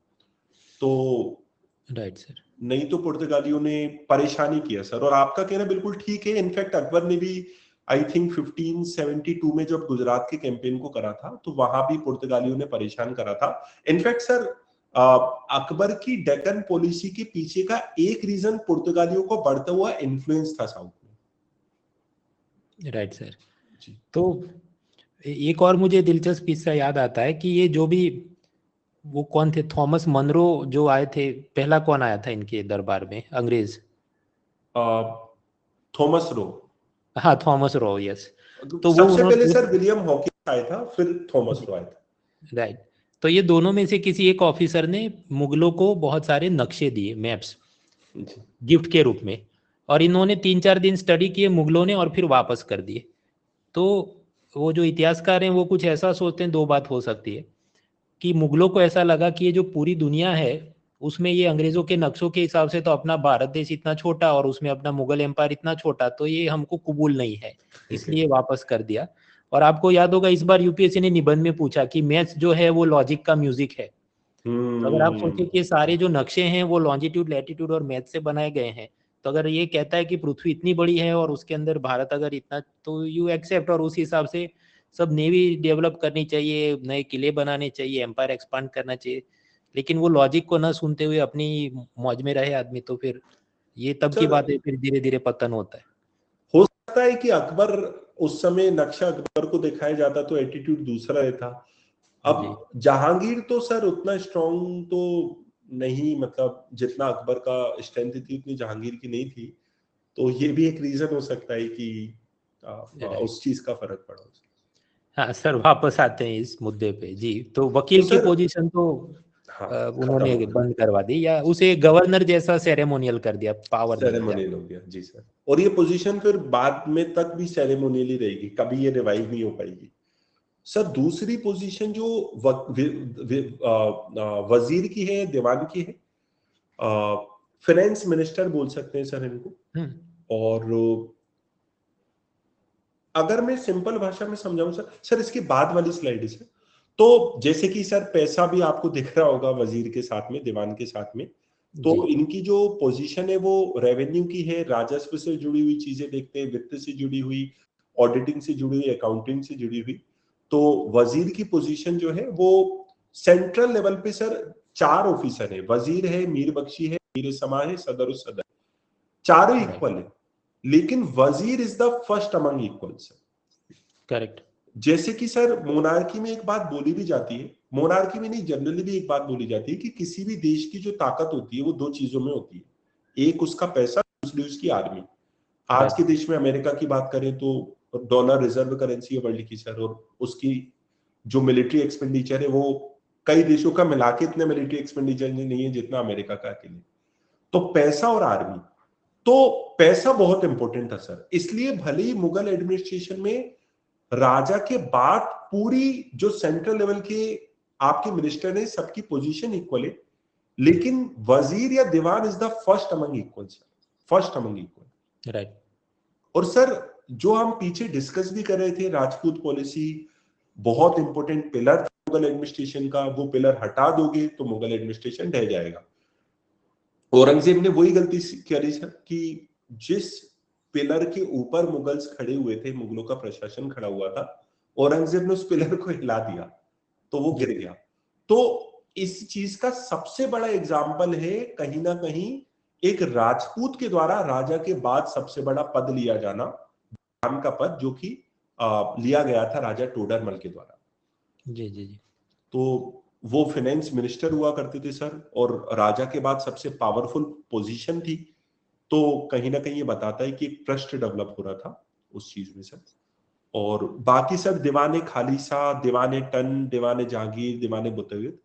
तो राइट सर। नहीं तो पुर्तगालियों ने परेशानी किया सर। और आपका कहना बिल्कुल ठीक है, इनफैक्ट अकबर ने भी आई थिंक 1572 में जब गुजरात के कैंपेन को करा था तो वहां भी पुर्तगालियों ने परेशान करा था। इनफैक्ट सर अकबर की डेक्कन पॉलिसी के पीछे का एक रीजन पुर्तगालियों को बढ़ता हुआ इन्फ्लुएंस था साउथ में। Right sir. जी। तो एक और मुझे दिलचस्प किस्सा याद आता है कि ये जो भी वो कौन थे, थॉमस मनरो जो आए थे, पहला कौन आया था इनके दरबार में अंग्रेज? Thomas Roe. हाँ, थॉमस रो, यस। तो वो सबसे पहले उन्होंने, सर विलियम हॉकिंस आया था, फिर थॉमस रो आया था। राइट, तो ये दोनों में से किसी एक ऑफिसर ने मुगलों को बहुत सारे नक्शे दिए, मैप्स, जी। गिफ्ट के रूप में। और इन्होंने 3-4 दिन स्टडी किए मुगलों ने और फिर वापस कर दिए। तो वो जो इतिहासकार हैं वो कुछ ऐसा सोचते हैं, दो बात हो सकती है कि मुगलों को ऐसा लगा कि ये जो पूरी दुनिया है उसमें ये अंग्रेजों के नक्शों के हिसाब से तो अपना भारत देश इतना छोटा और उसमें अपना मुगल एम्पायर इतना छोटा, तो ये हमको कबूल नहीं है, इसलिए वापस कर दिया। और आपको याद होगा इस बार यूपीएससी ने निबंध में पूछा कि मैथ्स जो है वो लॉजिक का म्यूजिक है। तो अगर आप सोचें कि ये सारे जो नक्शे हैं वो लॉन्जिट्यूड, लैटिट्यूड और मैथ से बनाए गए हैं, तो अगर ये कहता है कि पृथ्वी इतनी बड़ी है और उसके अंदर भारत अगर इतना, तो यू एक्सेप्ट, और उस हिसाब से सब नेवी डेवलप करनी चाहिए, नए किले बनाने चाहिए, एम्पायर एक्सपांड करना चाहिए। लेकिन वो लॉजिक को ना सुनते हुए अपनी मौज में रहे आदमी, तो फिर ये तब की सर बात है, फिर धीरे धीरे पतन होता है। हो सकता है कि अकबर उस समय नक्शा अकबर को दिखाया जाता तो एटीट्यूड दूसरा रहता। अब जी। जहांगीर तो सर उतना स्ट्रांग तो नहीं, मतलब जितना अकबर का स्ट्रेंथ थी उतनी जहांगीर की नहीं थी। तो ये भी एक रीजन हो सकता है कि राइट। उस चीज का फर्क पड़ा उसे। हाँ सर, वापस आते हैं इस मुद्दे पे जी। तो तो वकील की सर पोजीशन तो हाँ, उन्होंने खत्म हो बंद करवा दी, या उसे गवर्नर जैसा सेरेमोनियल कर दिया, पावर दे दिया। सेरेमोनियल हो गया जी सर। और ये पोजीशन फिर बाद में तक भी सेरेमोनियल ही रहेगी, कभी ये रिवाइव नहीं हो पाएगी सर। दूसरी पोजीशन जो वजीर की है, दीवान की है, फाइनेंस मिनिस्टर बोल सकते हैं सर इनको। और अगर मैं सिंपल भाषा में समझाऊं सर इसके बाद वाली स्लाइड है सर। तो जैसे कि सर पैसा भी आपको दिख रहा होगा वजीर के साथ में, दीवान के साथ में, तो इनकी जो पोजीशन है वो रेवेन्यू की है, राजस्व से जुड़ी हुई चीजें देखते हैं, वित्त से जुड़ी हुई, ऑडिटिंग से जुड़ी हुई, अकाउंटिंग से जुड़ी हुई। तो वजीर की पोजीशन जो है वो सेंट्रल लेवल पे सर 4 ऑफिसर है, वजीर है, मीर बख्शी है, मीर समा है, सदर सदर, चारों इक्वल है, लेकिन वजीर is the first among equals. Correct. जैसे कि सर मोनार्की में एक बात बोली भी जाती है, मोनार्की में नहीं जनरली भी एक बात बोली जाती है कि किसी भी देश की जो ताकत होती है वो 2 चीजों में होती है, एक उसका पैसा, दूसरी उसकी आर्मी। आज के देश में अमेरिका की बात करें तो डॉलर रिजर्व करेंसी है वर्ल्ड की सर, और उसकी जो मिलिट्री एक्सपेंडिचर है वो कई देशों का मिला के इतने मिलिट्री एक्सपेंडिचर नहीं है जितना अमेरिका का अकेले। तो पैसा और आर्मी, तो पैसा बहुत इंपॉर्टेंट था सर। इसलिए भले ही मुगल एडमिनिस्ट्रेशन में राजा के बाद पूरी जो सेंट्रल लेवल के आपके मिनिस्टर है सबकी पोजीशन इक्वल है, लेकिन वजीर या diwan is the first among equal sir, first among equal. Right. और सर जो हम पीछे डिस्कस भी कर रहे थे, राजपूत पॉलिसी बहुत इंपॉर्टेंट पिलर था मुगल एडमिनिस्ट्रेशन का, वो पिलर हटा दोगे तो मुगल एडमिनिस्ट्रेशन ढह जाएगा। औरंगजेब ने वही गलती करी सर कि जिस पिलर के ऊपर मुगल्स खड़े हुए थे, मुगलों का प्रशासन खड़ा हुआ था, औरंगजेब ने उस पिलर को हिला दिया तो वो गिर गया। तो इस चीज का सबसे बड़ा एग्जाम्पल है कहीं ना कहीं एक राजपूत के द्वारा राजा के बाद सबसे बड़ा पद लिया जाना, दीवान का पद, जो कि लिया गया था राजा टोडरमल के द्वारा। जी जी जी। तो वो फाइनेंस मिनिस्टर हुआ करते थे सर, और राजा के बाद सबसे पावरफुल पोजीशन थी। तो कहीं ना कहीं ये बताता है कि एक ट्रस्ट डेवलप हो रहा था उस चीज में सर। और बाकी सर दीवाने खालिसा, दीवाने टन, दीवाने जहांगीर, दीवाने बुतवित,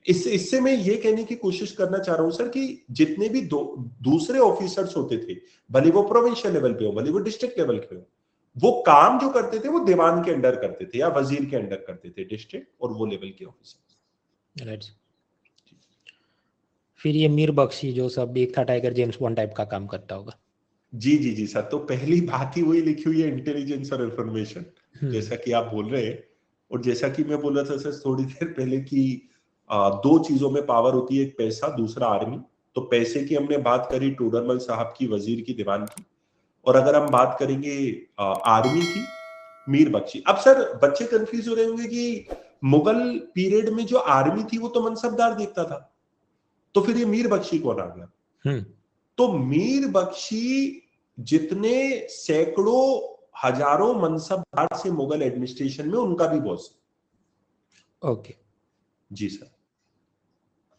इससे मैं ये कहने की कोशिश करना चाह रहा हूं सर कि जितने भी दूसरे ऑफिसर्स होते थे, भले वो प्रोविंशियल लेवल पे हो, भले वो डिस्ट्रिक्ट लेवल पे हो, वो काम जो करते थे वो दीवान के अंडर करते थे या वजीर के अंडर करते थे, डिस्ट्रिक्ट और वो लेवल के ऑफिसर। राइट। फिर ये मीर बख्शी जो सब एक था टाइगर जेम्स बॉन्ड टाइप का काम करता होगा। जी जी जी सर। तो पहली बात ही वही लिखी हुई है, इंटेलिजेंस और इंफॉर्मेशन, जैसा कि आप बोल रहे हैं। और जैसा कि मैं बोल रहा था सर थोड़ी देर पहले कि 2 चीजों में पावर होती है, एक पैसा, दूसरा आर्मी। तो पैसे की हमने बात करी, टोडरमल साहब की, वजीर की, दीवान की। और अगर हम बात करेंगे आर्मी की, मीर बख्शी। अब सर बच्चे कंफ्यूज हो रहे होंगे कि मुगल पीरियड में जो आर्मी थी वो तो मनसबदार देखता था, तो फिर ये मीर बख्शी कौन आ गया? तो मीर बख्शी जितने सैकड़ों हजारों मनसबदार से मुगल एडमिनिस्ट्रेशन में, उनका भी बॉस। ओके जी सर।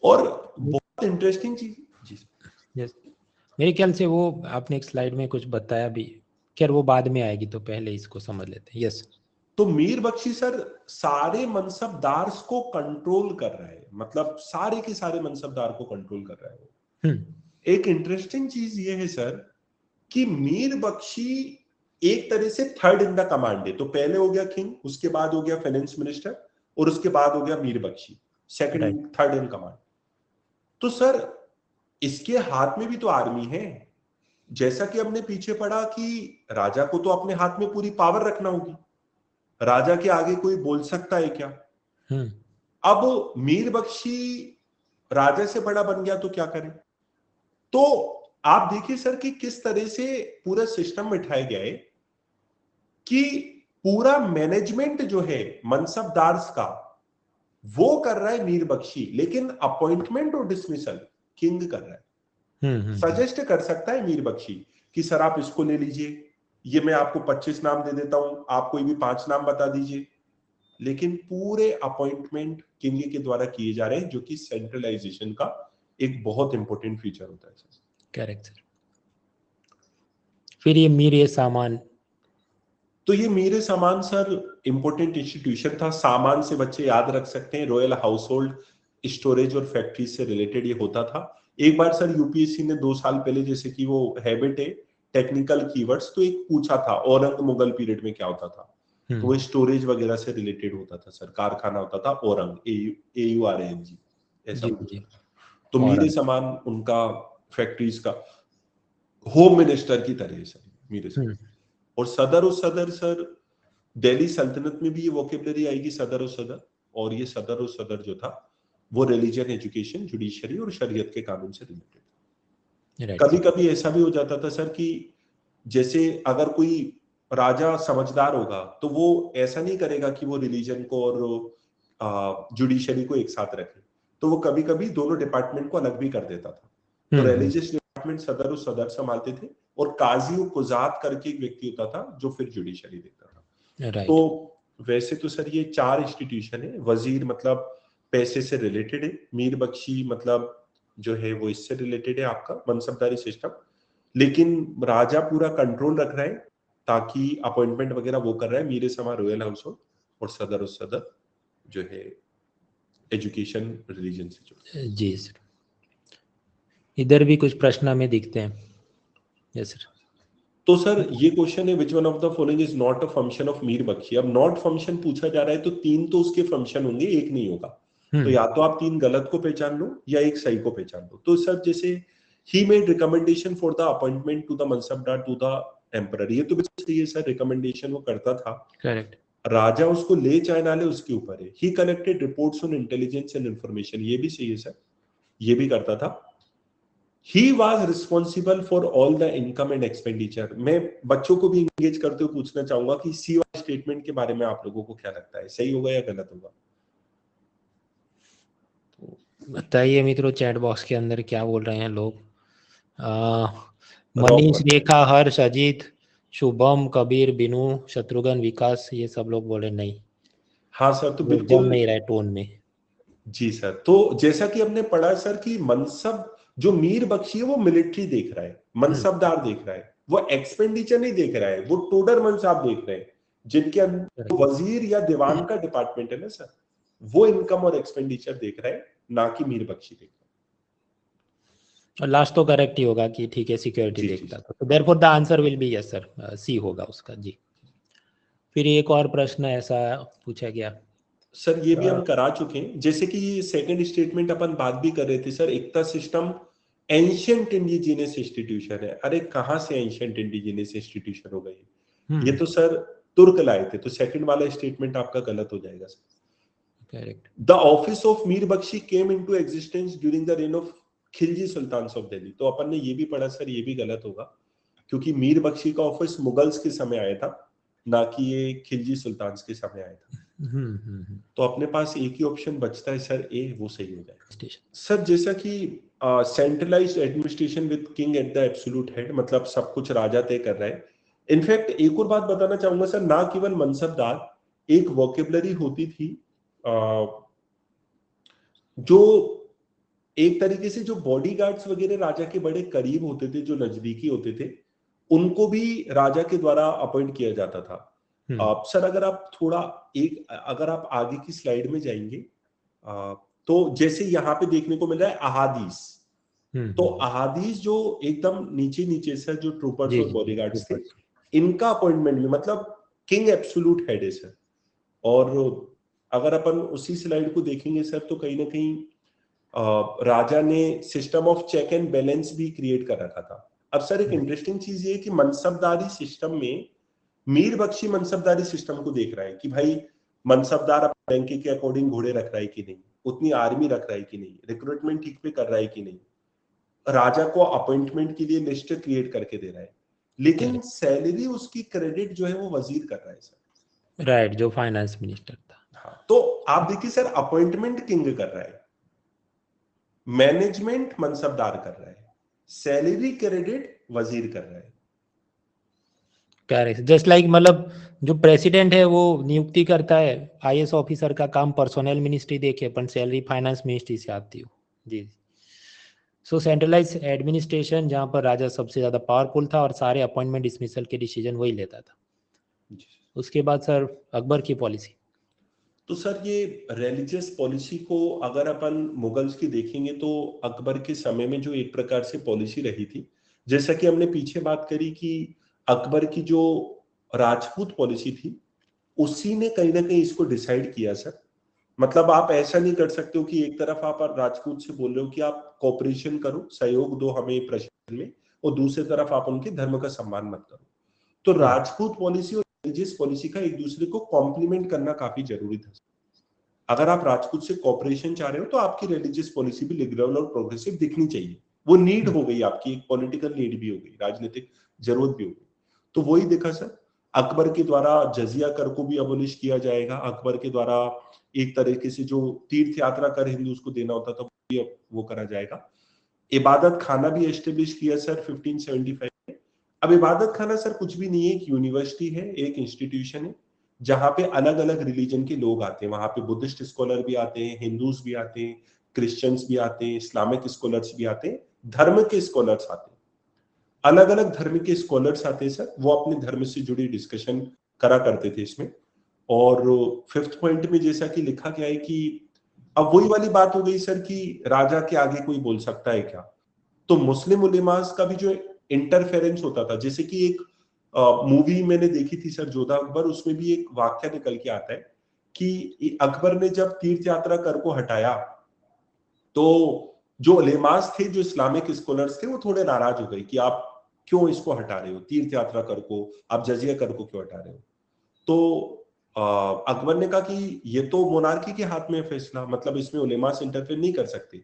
और बहुत इंटरेस्टिंग चीज जी सर। यस, मेरे ख्याल से वो आपने एक स्लाइड में कुछ बताया भी, खैर वो बाद में आएगी तो पहले इसको समझ लेते हैं। यस। तो मीर बख्शी सर सारे मनसबदार को कंट्रोल कर रहा है, मतलब सारे के सारे मनसबदार को कंट्रोल कर रहा है। एक इंटरेस्टिंग चीज ये है सर कि मीर बख्शी एक तरह से थर्ड इन द कमांड है। तो पहले हो गया किंग, उसके बाद हो गया फाइनेंस मिनिस्टर, और उसके बाद हो गया Mir Bakshi, second third in command. तो सर इसके हाथ में भी तो आर्मी है। जैसा कि हमने पीछे पढ़ा कि राजा को तो अपने हाथ में पूरी पावर रखना होगी, राजा के आगे कोई बोल सकता है क्या? अब मीर बख्शी राजा से बड़ा बन गया तो क्या करें? तो आप देखिए सर कि किस तरह से पूरा सिस्टम बिठाया गया है कि पूरा मैनेजमेंट जो है मनसबदार्स का वो कर रहा है मीर बख्शी, लेकिन अपॉइंटमेंट और डिसमिसल किंग कर रहा है। सजेस्ट कर सकता है मीर बख्शी कि सर आप इसको ले लीजिए, ये मैं आपको 25 नाम दे देता हूं, आप कोई भी 5 नाम बता दीजिए, लेकिन पूरे अपॉइंटमेंट किंग के द्वारा किए जा रहे हैं, जो कि सेंट्रलाइजेशन का एक बहुत इंपॉर्टेंट फीचर होता है सर। Correct sir. फिर ये मीर सामान, तो ये मीर सामान सर इंपॉर्टेंट इंस्टीट्यूशन था। सामान से बच्चे याद रख सकते हैं रॉयल हाउस होल्ड, स्टोरेज और फैक्ट्री से रिलेटेड ये होता था। एक बार सर यूपीएससी ने 2 साल पहले, जैसे कि वो हैबिट है टेक्निकल कीवर्ड्स, तो एक पूछा था औरंग मुगल पीरियड में क्या होता था, तो वो स्टोरेज वगैरह से रिलेटेड होता था सर। कारखाना होता था औरंग, AURANG ऐसा जी कुछ जी। था। तो मेरे समान उनका फैक्ट्रीज का होम मिनिस्टर की तरह है सर मेरे समान। और सदर सर दिल्ली सल्तनत में भी ये वोकेबलरी आएगी, सदर और सदर। और ये सदर और सदर जो था वो रिलीजन, एजुकेशन, जुडिशरी और शरीयत के कानून से रिलेटेड। कभी कभी ऐसा भी हो जाता था सर कि जैसे अगर कोई राजा समझदार होगा तो वो ऐसा नहीं करेगा कि वो रिलीजन को और जुडिशरी को एक साथ रखे, तो वो कभी कभी दोनों डिपार्टमेंट को अलग भी कर देता था। तो रिलीजियस डिपार्टमेंट सदर और सदर संभालते थे, और काजी और कुजात करके एक व्यक्ति होता था जो फिर जुडिशरी देखता था। तो वैसे तो सर ये 4 इंस्टीट्यूशन है। वजीर मतलब पैसे से रिलेटेड है, मीर बख्शी मतलब जो है वो इससे रिलेटेड है आपका मनसबदारी सिस्टम, लेकिन राजा पूरा कंट्रोल रख रहा है ताकि अपॉइंटमेंट वगैरह वो कर रहा है। मीरे समा रॉयल हाउस होल्ड, और सदर जो है एजुकेशन रिलीजन से जुड़े। जी सर, इधर भी कुछ प्रश्न हमें दिखते हैं। Yes sir. तो सर ये क्वेश्चन है, which one of the following is not a function of Mir Bakshi. अब नॉट फंक्शन पूछा जा रहा है तो 3 तो उसके फंक्शन होंगे, एक नहीं होगा। तो या तो आप 3 गलत को पहचान लो या एक सही को पहचान लो। तो सर जैसे ही made recommendation for the appointment to the mansabdar to the emperor, ये तो बिल्कुल सही है सर, रिकमेंडेशन वो करता था। करेक्ट। राजा उसको ले चाहे ना ले उसके ऊपर है। ही collected reports on intelligence and information, ये भी सही है सर, ये भी करता था। He was responsible for all the income and expenditure। मैं बच्चों को भी इंगेज करते हुए पूछना चाहूंगा कि सी वाले स्टेटमेंट के बारे में आप लोगों को क्या लगता है, सही होगा या गलत होगा? बताइए मित्रों, चैट बॉक्स के अंदर क्या बोल रहे हैं लोग। मनीष, रेखा, हर्ष, अजीत, शुभम, कबीर, बिनू, शत्रुघ्न, विकास, ये सब लोग बोले नहीं। हाँ सर, तो जम बिल्कुल नहीं रहा है टोन में। जी सर। तो जैसा कि हमने पढ़ा सर कि मनसब जो मीर बख्शी है वो मिलिट्री देख रहा है, मनसबदार देख रहा है, वो एक्सपेंडिचर नहीं देख रहा है, वो टोडर मन साहब देख रहे हैं, जिनके अंदर वजीर या दीवान का डिपार्टमेंट है ना सर, वो इनकम और एक्सपेंडिचर देख रहा है, ना कि मीर बख्शी देख रहा है। और लास्ट तो करेक्ट ही होगा कि ठीक है, सिक्योरिटी देखता था। तो therefore the answer will be yes sir, C होगा उसका। जी। फिर एक और प्रश्न ऐसा पूछा गया सर, ये भी हम करा चुके हैं, जैसे कि ये सेकंड स्टेटमेंट अपन बात भी कर रहे थे सर, एकता सिस्टम एंशिएंट इंडिजिनियस इंस्टीट्यूशन है। अरे कहां से एंशिएंट इंडिजिनियस इंस्टीट्यूशन हो गई? ये तो सर तुर्क लाए थे, तो सेकंड वाला स्टेटमेंट आपका गलत हो जाएगा sir. Correct. The office of Mir Bakshi came into existence during the reign of Khilji sultan of Delhi. तो अपन ने ये भी पढ़ा सर, ये भी गलत होगा, क्योंकि मीर बख्शी का ऑफिस मुगल्स के समय आया था, ना कि ये खिलजी सुल्तान के समय आया था। तो अपने पास एक ही ऑप्शन बचता है सर, ए, वो सही हो जाएगा सर। जैसा कि centralised administration with king at the absolute head, मतलब सब कुछ राजा तय कर रहा है। इनफैक्ट एक और बात बताना चाहूंगा सर, ना केवल मनसबदार, एक वोकेबलरी होती थी जो एक तरीके से जो बॉडीगार्ड्स वगैरह राजा के बड़े करीब होते थे, जो नजदीकी होते थे, उनको भी राजा के द्वारा अपॉइंट किया जाता था। सर अगर आप थोड़ा अगर आप आगे की स्लाइड में जाएंगे तो जैसे यहाँ पे देखने को मिल रहा है अहादीस। तो अहादीस जो एकदम नीचे नीचे से जो ट्रूपर्स और बॉडीगार्ड्स थे, इनका अपॉइंटमेंट भी मतलब किंग एब्सोल्यूट हेड है सर। और अगर अपन उसी स्लाइड को देखेंगे सर, तो कहीं ना कहीं राजा ने system of check and balance भी क्रिएट कर रखा था। अब सर एक इंटरेस्टिंग चीज ये है कि मनसबदारी सिस्टम में मीर बख्शी मनसबदारी सिस्टम को देख रहा है कि भाई मनसबदार अपने रैंक के अकॉर्डिंग घोड़े रख रहा है कि नहीं, उतनी आर्मी रख रहा है कि नहीं, रिक्रूटमेंट ठीक पे कर रहा है कि नहीं, राजा को अपॉइंटमेंट के लिए लिस्ट क्रिएट करके दे रहा है, लेकिन सैलरी उसकी क्रेडिट जो है वो वजीर कर रहा है सर। राइट, जो फाइनेंस मिनिस्टर था। हाँ, तो आप देखिए सर, अपॉइंटमेंट किंग कर रहा है, मैनेजमेंट मनसबदार कर रहा है, सैलरी क्रेडिट वजीर कर रहा है। करेक्ट, जस्ट लाइक मतलब जो प्रेसिडेंट है वो नियुक्ति करता है, आईएएस ऑफिसर का काम पर्सोनल मिनिस्ट्री देखे, पर सैलरी फाइनेंस मिनिस्ट्री से आती हो। जी। सो सेंट्रलाइज एडमिनिस्ट्रेशन, जहाँ पर राजा सबसे ज्यादा पावरफुल था और सारे अपॉइंटमेंट डिसमिसल के डिसीजन वही लेता था। उसके बाद सर अकबर की पॉलिसी। तो सर ये रिलीजियस पॉलिसी को अगर अपन मुगल्स की देखेंगे तो अकबर के समय में जो एक प्रकार से पॉलिसी रही थी, जैसा कि हमने पीछे बात करी कि अकबर की जो राजपूत पॉलिसी थी उसी ने कहीं ना कहीं इसको डिसाइड किया सर। मतलब आप ऐसा नहीं कर सकते हो कि एक तरफ आप राजपूत से बोल रहे हो कि आप कॉपरेशन करो, सहयोग दो हमें प्रशासन में, और दूसरी तरफ आप उनके धर्म का सम्मान मत करो। तो राजपूत पॉलिसी और रिलीजियस पॉलिसी का एक दूसरे को कॉम्प्लीमेंट करना काफी जरूरी था। अगर आप राजपूत से कॉपरेशन चाह रहे हो तो आपकी रिलीजियस पॉलिसी भी लिबरल और प्रोग्रेसिव दिखनी चाहिए। वो नीड हो गई, आपकी एक पॉलिटिकल नीड भी हो गई, राजनीतिक जरूरत भी हो गई। तो वही देखा सर, अकबर के द्वारा जजिया कर को भी अबोलिश किया जाएगा। अकबर के द्वारा एक तरीके से जो तीर्थ यात्रा कर हिंदूज को देना होता था वो करा जाएगा। इबादत खाना भी एस्टेब्लिश किया सर 1575 में। अब इबादत खाना सर कुछ भी नहीं है, एक यूनिवर्सिटी है, एक इंस्टीट्यूशन है जहां पे अलग अलग रिलीजन के लोग आते हैं। वहां पे बुद्धिस्ट स्कॉलर भी आते हैं, हिंदूज भी आते हैं, क्रिश्चियंस भी आते हैं, इस्लामिक स्कॉलर्स भी आते हैं, धर्म के स्कॉलर्स आते हैं, अलग अलग धर्म के स्कॉलर्स आते हैं सर। वो अपने धर्म से जुड़ी डिस्कशन करा करते थे इसमें। और फिफ्थ पॉइंट में जैसा कि लिखा गया है कि अब वही वाली बात हो गई सर कि राजा के आगे कोई बोल सकता है क्या। तो मुस्लिम उलेमास का भी जो इंटरफेरेंस होता था, जैसे कि एक मूवी मैंने देखी थी सर जोधा अकबर, उसमें भी एक वाक्य निकल के आता है कि अकबर ने जब तीर्थ यात्रा कर को हटाया तो जो उलेमास थे, जो इस्लामिक स्कॉलर्स थे, वो थोड़े नाराज हो गए कि आप क्यों इसको हटा रहे हो, तीर्थ यात्रा कर को, आप जजिया कर को क्यों हटा रहे हो। तो अकबर ने कहा कि ये तो मोनार्की के हाथ में है फैसला, मतलब इसमें उलेमास इंटरफेयर नहीं कर सकते।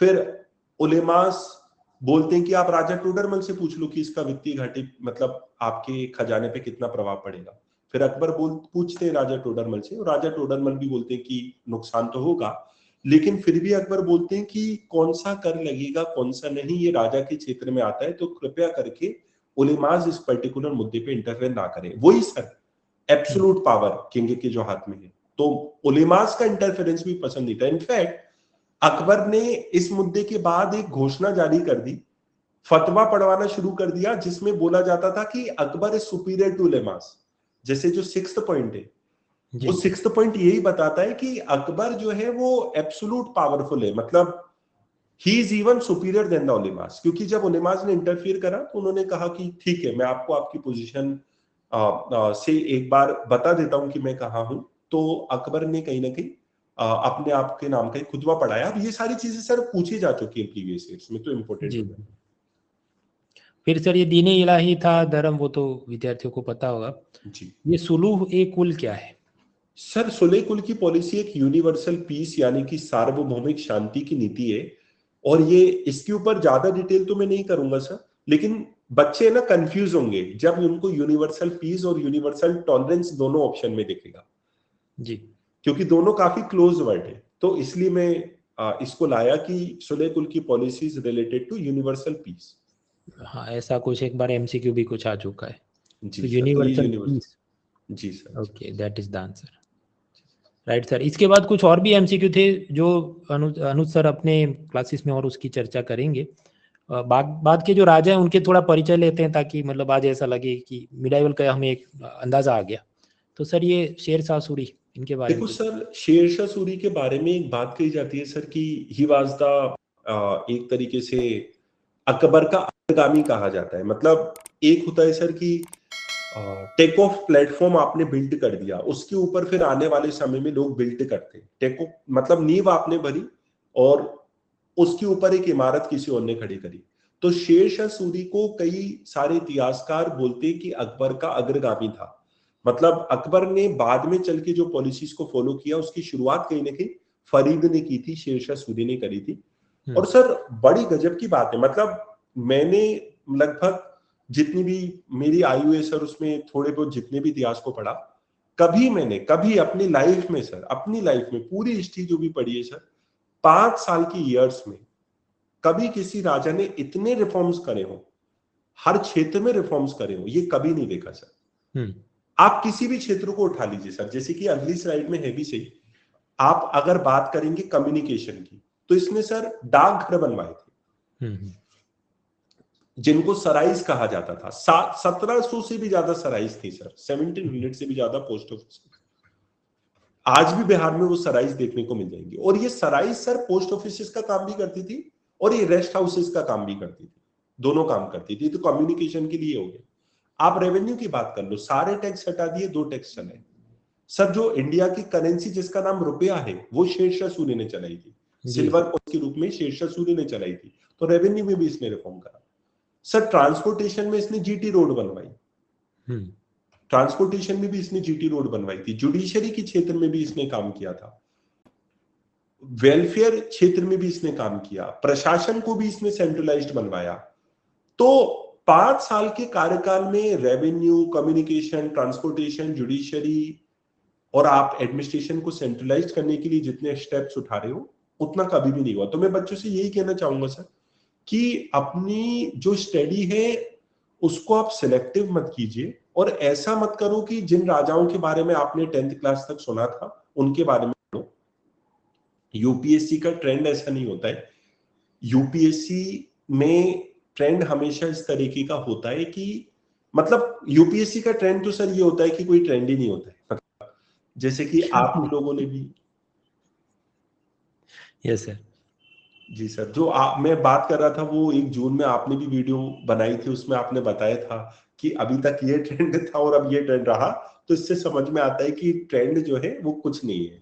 फिर उलेमास बोलते हैं कि आप राजा टोडरमल से पूछ लो कि इसका वित्तीय घाटे मतलब आपके खजाने पे कितना प्रभाव पड़ेगा। फिर अकबर पूछते हैं राजा टोडरमल से, और राजा टोडरमल भी बोलते हैं कि नुकसान तो होगा, लेकिन फिर भी अकबर बोलते हैं कि कौन सा कर लगेगा कौन सा नहीं, ये राजा के क्षेत्र में आता है, तो कृपया करके उलेमास इस पर्टिकुलर मुद्दे पे इंटरफेयर ना करें। वही सर एब्सोल्यूट पावर किंग के जो हाथ में है, तो उलेमास का इंटरफेरेंस भी पसंद नहीं था। इनफैक्ट अकबर ने इस मुद्दे के बाद एक घोषणा जारी कर दी, फतवा पढ़वाना शुरू कर दिया, जिसमें बोला जाता था कि Akbar is superior to ulemas. जैसे जो सिक्स्थ पॉइंट है, वो सिक्स्थ पॉइंट यही बताता है कि अकबर जो है वो एब्सोल्यूट पावरफुल है, मतलब he is even superior than the ulemas. क्योंकि जब उलेमास ने इंटरफियर करा तो उन्होंने कहा कि ठीक है, मैं आपको आपकी पोजीशन से एक बार बता देता हूं कि मैं कहां हूं। तो अकबर ने कहीं ना कहीं अपने आप के नाम का एक खुतबा पढ़ाया। अब ये सारी चीजें सर पूछी जा चुकी है प्रीवियस ईयर्स में, तो इम्पोर्टेंट हो जाए। फिर सर ये दीन इलाही था धर्म, वो तो विद्यार्थियों को पता होगा। जी ये सुलूह ए कुल क्या है? सर, सुलह कुल की पॉलिसी एक यूनिवर्सल पीस यानी कि सार्वभौमिक शांति की नीति है। और ये इसके ऊपर ज्यादा डिटेल तो मैं नहीं करूंगा सर, लेकिन बच्चे ना कंफ्यूज होंगे जब उनको यूनिवर्सल पीस और यूनिवर्सल टॉलरेंस दोनों ऑप्शन में दिखेगा जी, क्योंकि दोनों काफी क्लोज वर्ड है। तो इसलिए मैं इसको लाया कि सुलह कुल की policies related to universal peace. हाँ ऐसा कुछ एक बार एमसीक्यू भी कुछ आ चुका है। जी तो सर, तो ये यूनिवर्सल यूनिवर्सल। पीस, जी sir. Okay that is the answer. Right sir, इसके बाद कुछ और भी एमसीक्यू थे जो अनुज सर अपने क्लासेस में और उसकी चर्चा करेंगे। बाद के जो राजा हैं उनके थोड़ा परिचय लेते हैं ताकि मतलब आज ऐसा लगे कि मिडाइवल का हमें एक अंदाजा आ गया। तो सर ये शेर शाह सूरी, इनके बारे में देखो कुछ। सर, शेरशाह सूरी के बारे में एक बात कही जाती है सर कि ही वाज द एक तरीके से अकबर का अग्रगामी कहा जाता है। मतलब एक होता है सर कि टेक ऑफ प्लेटफॉर्म आपने बिल्ड कर दिया, उसके ऊपर फिर आने वाले समय में लोग बिल्ड करते हैं। टेक ऑफ मतलब नींव आपने भरी और उसके ऊपर एक इमारत किसी और ने खड़ी करी। तो शेरशाह सूरी को कई सारे इतिहासकार बोलते हैं कि अकबर का अग्रगामी था। मतलब अकबर ने बाद में चल के जो पॉलिसीज को फॉलो किया उसकी शुरुआत कहीं ना कहीं फरीद ने की थी, शेरशाह सूरी ने करी थी। और सर बड़ी गजब की बात है, मतलब मैंने लगभग जितनी भी मेरी आयु है सर उसमें थोड़े बहुत जितने भी इतिहास को पढ़ा, कभी अपनी लाइफ में सर, अपनी लाइफ में पूरी हिस्ट्री जो भी पढ़ी है सर, 5 साल की ईयर्स में कभी किसी राजा ने इतने रिफॉर्म्स करे हो, हर क्षेत्र में रिफॉर्म्स करे हो, ये कभी नहीं देखा सर। आप किसी भी क्षेत्र को उठा लीजिए सर, जैसे कि अगली स्लाइड में है भी सही, आप अगर बात करेंगे कम्युनिकेशन की, तो इसने सर डाकघर बनवाए थे जिनको सराइज कहा जाता था। 1700 से भी ज्यादा सराइज थी सर, 1700 से भी ज्यादा पोस्ट ऑफिस। आज भी बिहार में वो सराइज देखने को मिल जाएंगी। और ये सराइज सर पोस्ट ऑफिस का काम भी करती थी और ये रेस्ट हाउसेस का काम भी करती थी, दोनों काम करती थी। तो कम्युनिकेशन के लिए हो गया। आप रेवेन्यू की बात कर लो, सारे टैक्स हटा दिए, 2 टैक्स चले सर। जो इंडिया की करेंसी जिसका नाम रुपया है वो शेरशाह सूरी ने चलाई थी, सिल्वर कॉइन के रूप में शेरशाह सूरी ने चलाई थी। तो रेवेन्यू में भी इसने रिफॉर्म करा सर। ट्रांसपोर्टेशन में इसने जीटी रोड बनवाई, ट्रांसपोर्टेशन में भी इसने जीटी रोड बनवाई थी। जुडिशरी के क्षेत्र में भी इसने काम किया था, वेलफेयर क्षेत्र में भी इसने काम किया, प्रशासन को भी इसने सेंट्रलाइज्ड बनवाया। तो 5 साल के कार्यकाल में रेवेन्यू, कम्युनिकेशन, ट्रांसपोर्टेशन, जुडिशरी और आप एडमिनिस्ट्रेशन को सेंट्रलाइज करने के लिए जितने स्टेप्स उठा रहे हो उतना कभी भी नहीं हुआ। तो मैं बच्चों से यही कहना चाहूंगा सर कि अपनी जो स्टडी है उसको आप सिलेक्टिव मत कीजिए, और ऐसा मत करो कि जिन राजाओं के बारे में आपने 10th क्लास तक सुना था उनके बारे में पढ़ो। यूपीएससी का ट्रेंड ऐसा नहीं होता है। यूपीएससी में ट्रेंड हमेशा इस तरीके का होता है कि मतलब यूपीएससी का ट्रेंड तो सर ये होता है कि कोई ट्रेंड ही नहीं होता है, जैसे कि आप लोगों ने भी। Yes sir. जी सर, जो मैं बात कर रहा था वो 1 जून में आपने भी वीडियो बनाई थी, उसमें आपने बताया था कि अभी तक ये ट्रेंड था और अब ये ट्रेंड रहा। तो इससे समझ में आता है कि ट्रेंड जो है वो कुछ नहीं है।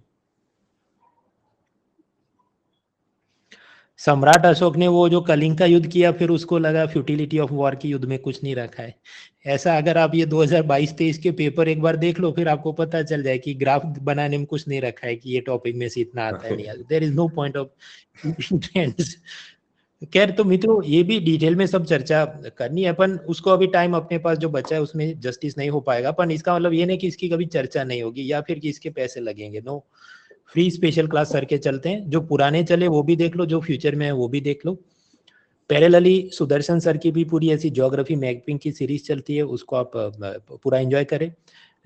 सम्राट अशोक ने वो जो कलिंग का युद्ध किया, फिर उसको लगा फ्यूटिलिटी ऑफ वॉर की युद्ध में कुछ नहीं रखा है। ऐसा अगर आप ये 2022-23 के पेपर एक बार देख लो, फिर आपको पता चल जाए कि ग्राफ बनाने में कुछ नहीं रखा है कि ये टॉपिक में से इतना आता है नहीं आता। There is no point of trends. खैर, तो मित्रों ये भी डिटेल में सब चर्चा करनी है अपन, उसको अभी टाइम अपने पास जो बचा है उसमें जस्टिस नहीं हो पाएगा। पर इसका मतलब ये नहीं कि इसकी कभी चर्चा नहीं होगी या फिर कि इसके पैसे लगेंगे। No, free special class sir के चलते हैं। जो पुराने चले वो भी देख लो, जो फ्यूचर में है वो भी देख लो। पैरेलली सुदर्शन सर की भी पूरी ऐसी ज्योग्राफी मैपिंग की सीरीज चलती है, उसको आप पूरा एंजॉय करें।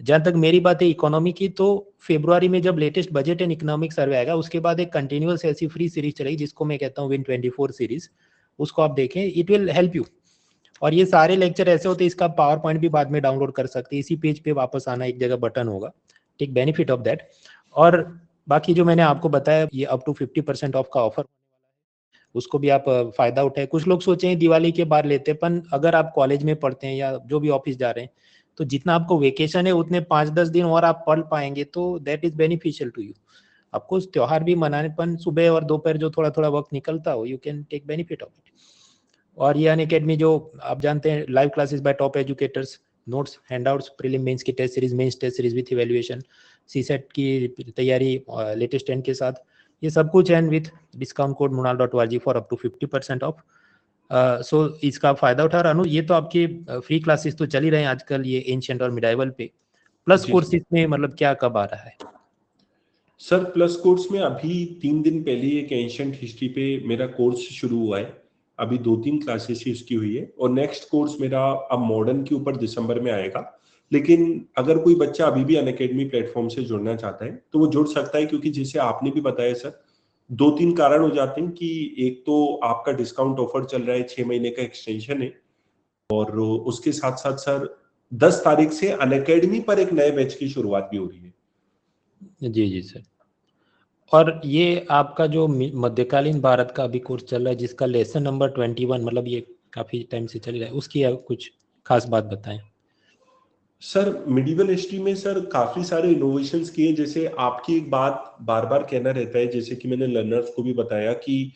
जहां तक मेरी बात है इकोनॉमी की, तो फरवरी में जब latest budget and economic survey आएगा उसके बाद एक कंटिन्यूअस ऐसी फ्री सीरीज चलेगी जिसको मैं कहता हूँ विन 24 सीरीज। उसको आप देखें, इट विल हेल्प यू। और ये सारे लेक्चर ऐसे होते हैं, इसका पावर पॉइंट भी बाद में डाउनलोड कर सकते हैं। इसी पेज पे वापस आना, एक जगह बटन होगा, टेक बेनिफिट ऑफ दैट। और बाकी जो मैंने आपको बताया, ये अप टू 50% ऑफ का ऑफर, उसको भी आप फायदा उठाए। कुछ लोग सोचे दिवाली के बाद लेते हैं, पर अगर आप कॉलेज में पढ़ते हैं या जो भी ऑफिस जा रहे हैं, तो जितना आपको वेकेशन है उतने 5-10 दिन और आप पढ़ पाएंगे, तो that is beneficial to you. आपको त्योहार भी मनाने, पर सुबह और दोपहर जो थोड़ा थोड़ा वक्त निकलता हो, you can take benefit of it. और ये अनअकैडमी जो आप जानते हैं, live classes by top educators, notes, handouts, prelim mains की test series, mains test series with evaluation, CSAT की तैयारी लेटेस्ट 10 के साथ, ये सब कुछ है with discount code munal.org for up to 50% off. So इसका फायदा उठा रहा हूँ। ये तो आपके फ्री क्लासेस तो चल ही रहे हैं आजकल, ये एंशिएंट और मिडाइवल पे। प्लस कोर्सेज में मतलब क्या कब आ रहा है सर? प्लस कोर्स में अभी 3 दिन पहले एक एंशिएंट हिस्ट्री पे मेरा कोर्स शुरू हुआ है। अभी 2-3 क्लासेस ही उसकी हुई है, और नेक्स्ट कोर्स मेरा अब मॉडर्न के ऊपर दिसंबर में आएगा। लेकिन अगर कोई बच्चा अभी भी अनअकैडमी प्लेटफॉर्म से जुड़ना चाहता है तो वो जुड़ सकता है, क्योंकि जैसे आपने भी बताया सर, 2-3 कारण हो जाते हैं कि एक तो आपका डिस्काउंट ऑफर चल रहा है, 6 महीने का एक्सटेंशन है, और उसके साथ साथ सर 10 तारीख से अनअकैडमी पर एक नए बैच की शुरुआत भी हो रही है। जी जी सर। और ये आपका जो मध्यकालीन भारत का अभी कोर्स चल रहा है, जिसका लेसन नंबर 21, मतलब ये काफी टाइम से चल रहा है, उसकी कुछ खास बात बताएं सर। मिडिवल हिस्ट्री में सर काफी सारे इनोवेशंस किए। जैसे आपकी एक बात बार बार कहना रहता है, जैसे कि मैंने लर्नर्स को भी बताया कि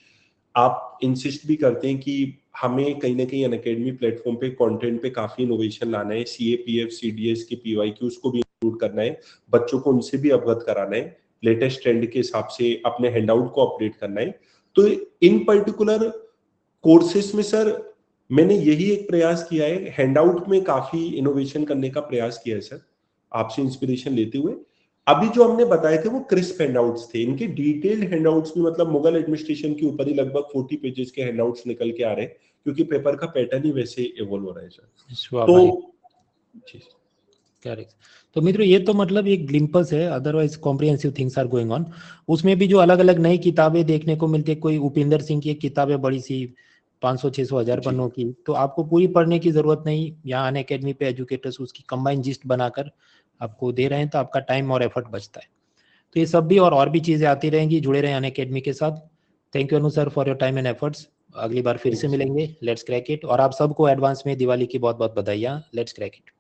आप इंसिस्ट भी करते हैं कि हमें कहीं ना कहीं अनअकैडमी प्लेटफॉर्म पे कंटेंट पे काफी इनोवेशन लाना है, सीएपीएफ सीडीएस के पीवाईक्यूज को भी इंक्लूड करना है, बच्चों को उनसे भी अवगत कराना है, लेटेस्ट ट्रेंड के हिसाब से अपने हैंडआउट को अपडेट करना है। तो इन पर्टिकुलर कोर्सेस में सर मैंने यही एक प्रयास किया है, हैंडआउट में काफी इनोवेशन करने का प्रयास किया है सर, आपसे इंस्पिरेशन लेते हुए। अभी जो हमने बताए थे वो क्रिस्प हैंडआउट्स थे, इनके डिटेल्ड हैंडआउट्स में मतलब मुगल एडमिनिस्ट्रेशन के ऊपर ही लगभग 40 पेजेस के हैंडआउट्स निकल के आ रहे हैं, क्योंकि पेपर का पैटर्न ही वैसे इवॉल्व हो रहा है सर। स्वाभाविक। करेक्ट। तो मित्रों ये तो मतलब एक ग्लिम्पस है, otherwise comprehensive things are going on. उसमें भी जो अलग अलग नई किताबें देखने को मिलती है, कोई उपिंदर सिंह की एक किताब है बड़ी सी 500-600 पन्नों की, तो आपको पूरी पढ़ने की जरूरत नहीं। यहाँ अनअकैडमी पे एजुकेटर्स उसकी कंबाइन जिस्ट बनाकर आपको दे रहे हैं, तो आपका टाइम और एफर्ट बचता है। तो ये सब भी और भी चीज़ें आती रहेंगी। जुड़े रहें अनअकैडमी के साथ। Thank you Anu sir for your time and efforts. अगली बार फिर से मिलेंगे। Let's crack it. और आप सबको एडवांस में दिवाली की बहुत बहुत बधाइयाँ। Let's crack it.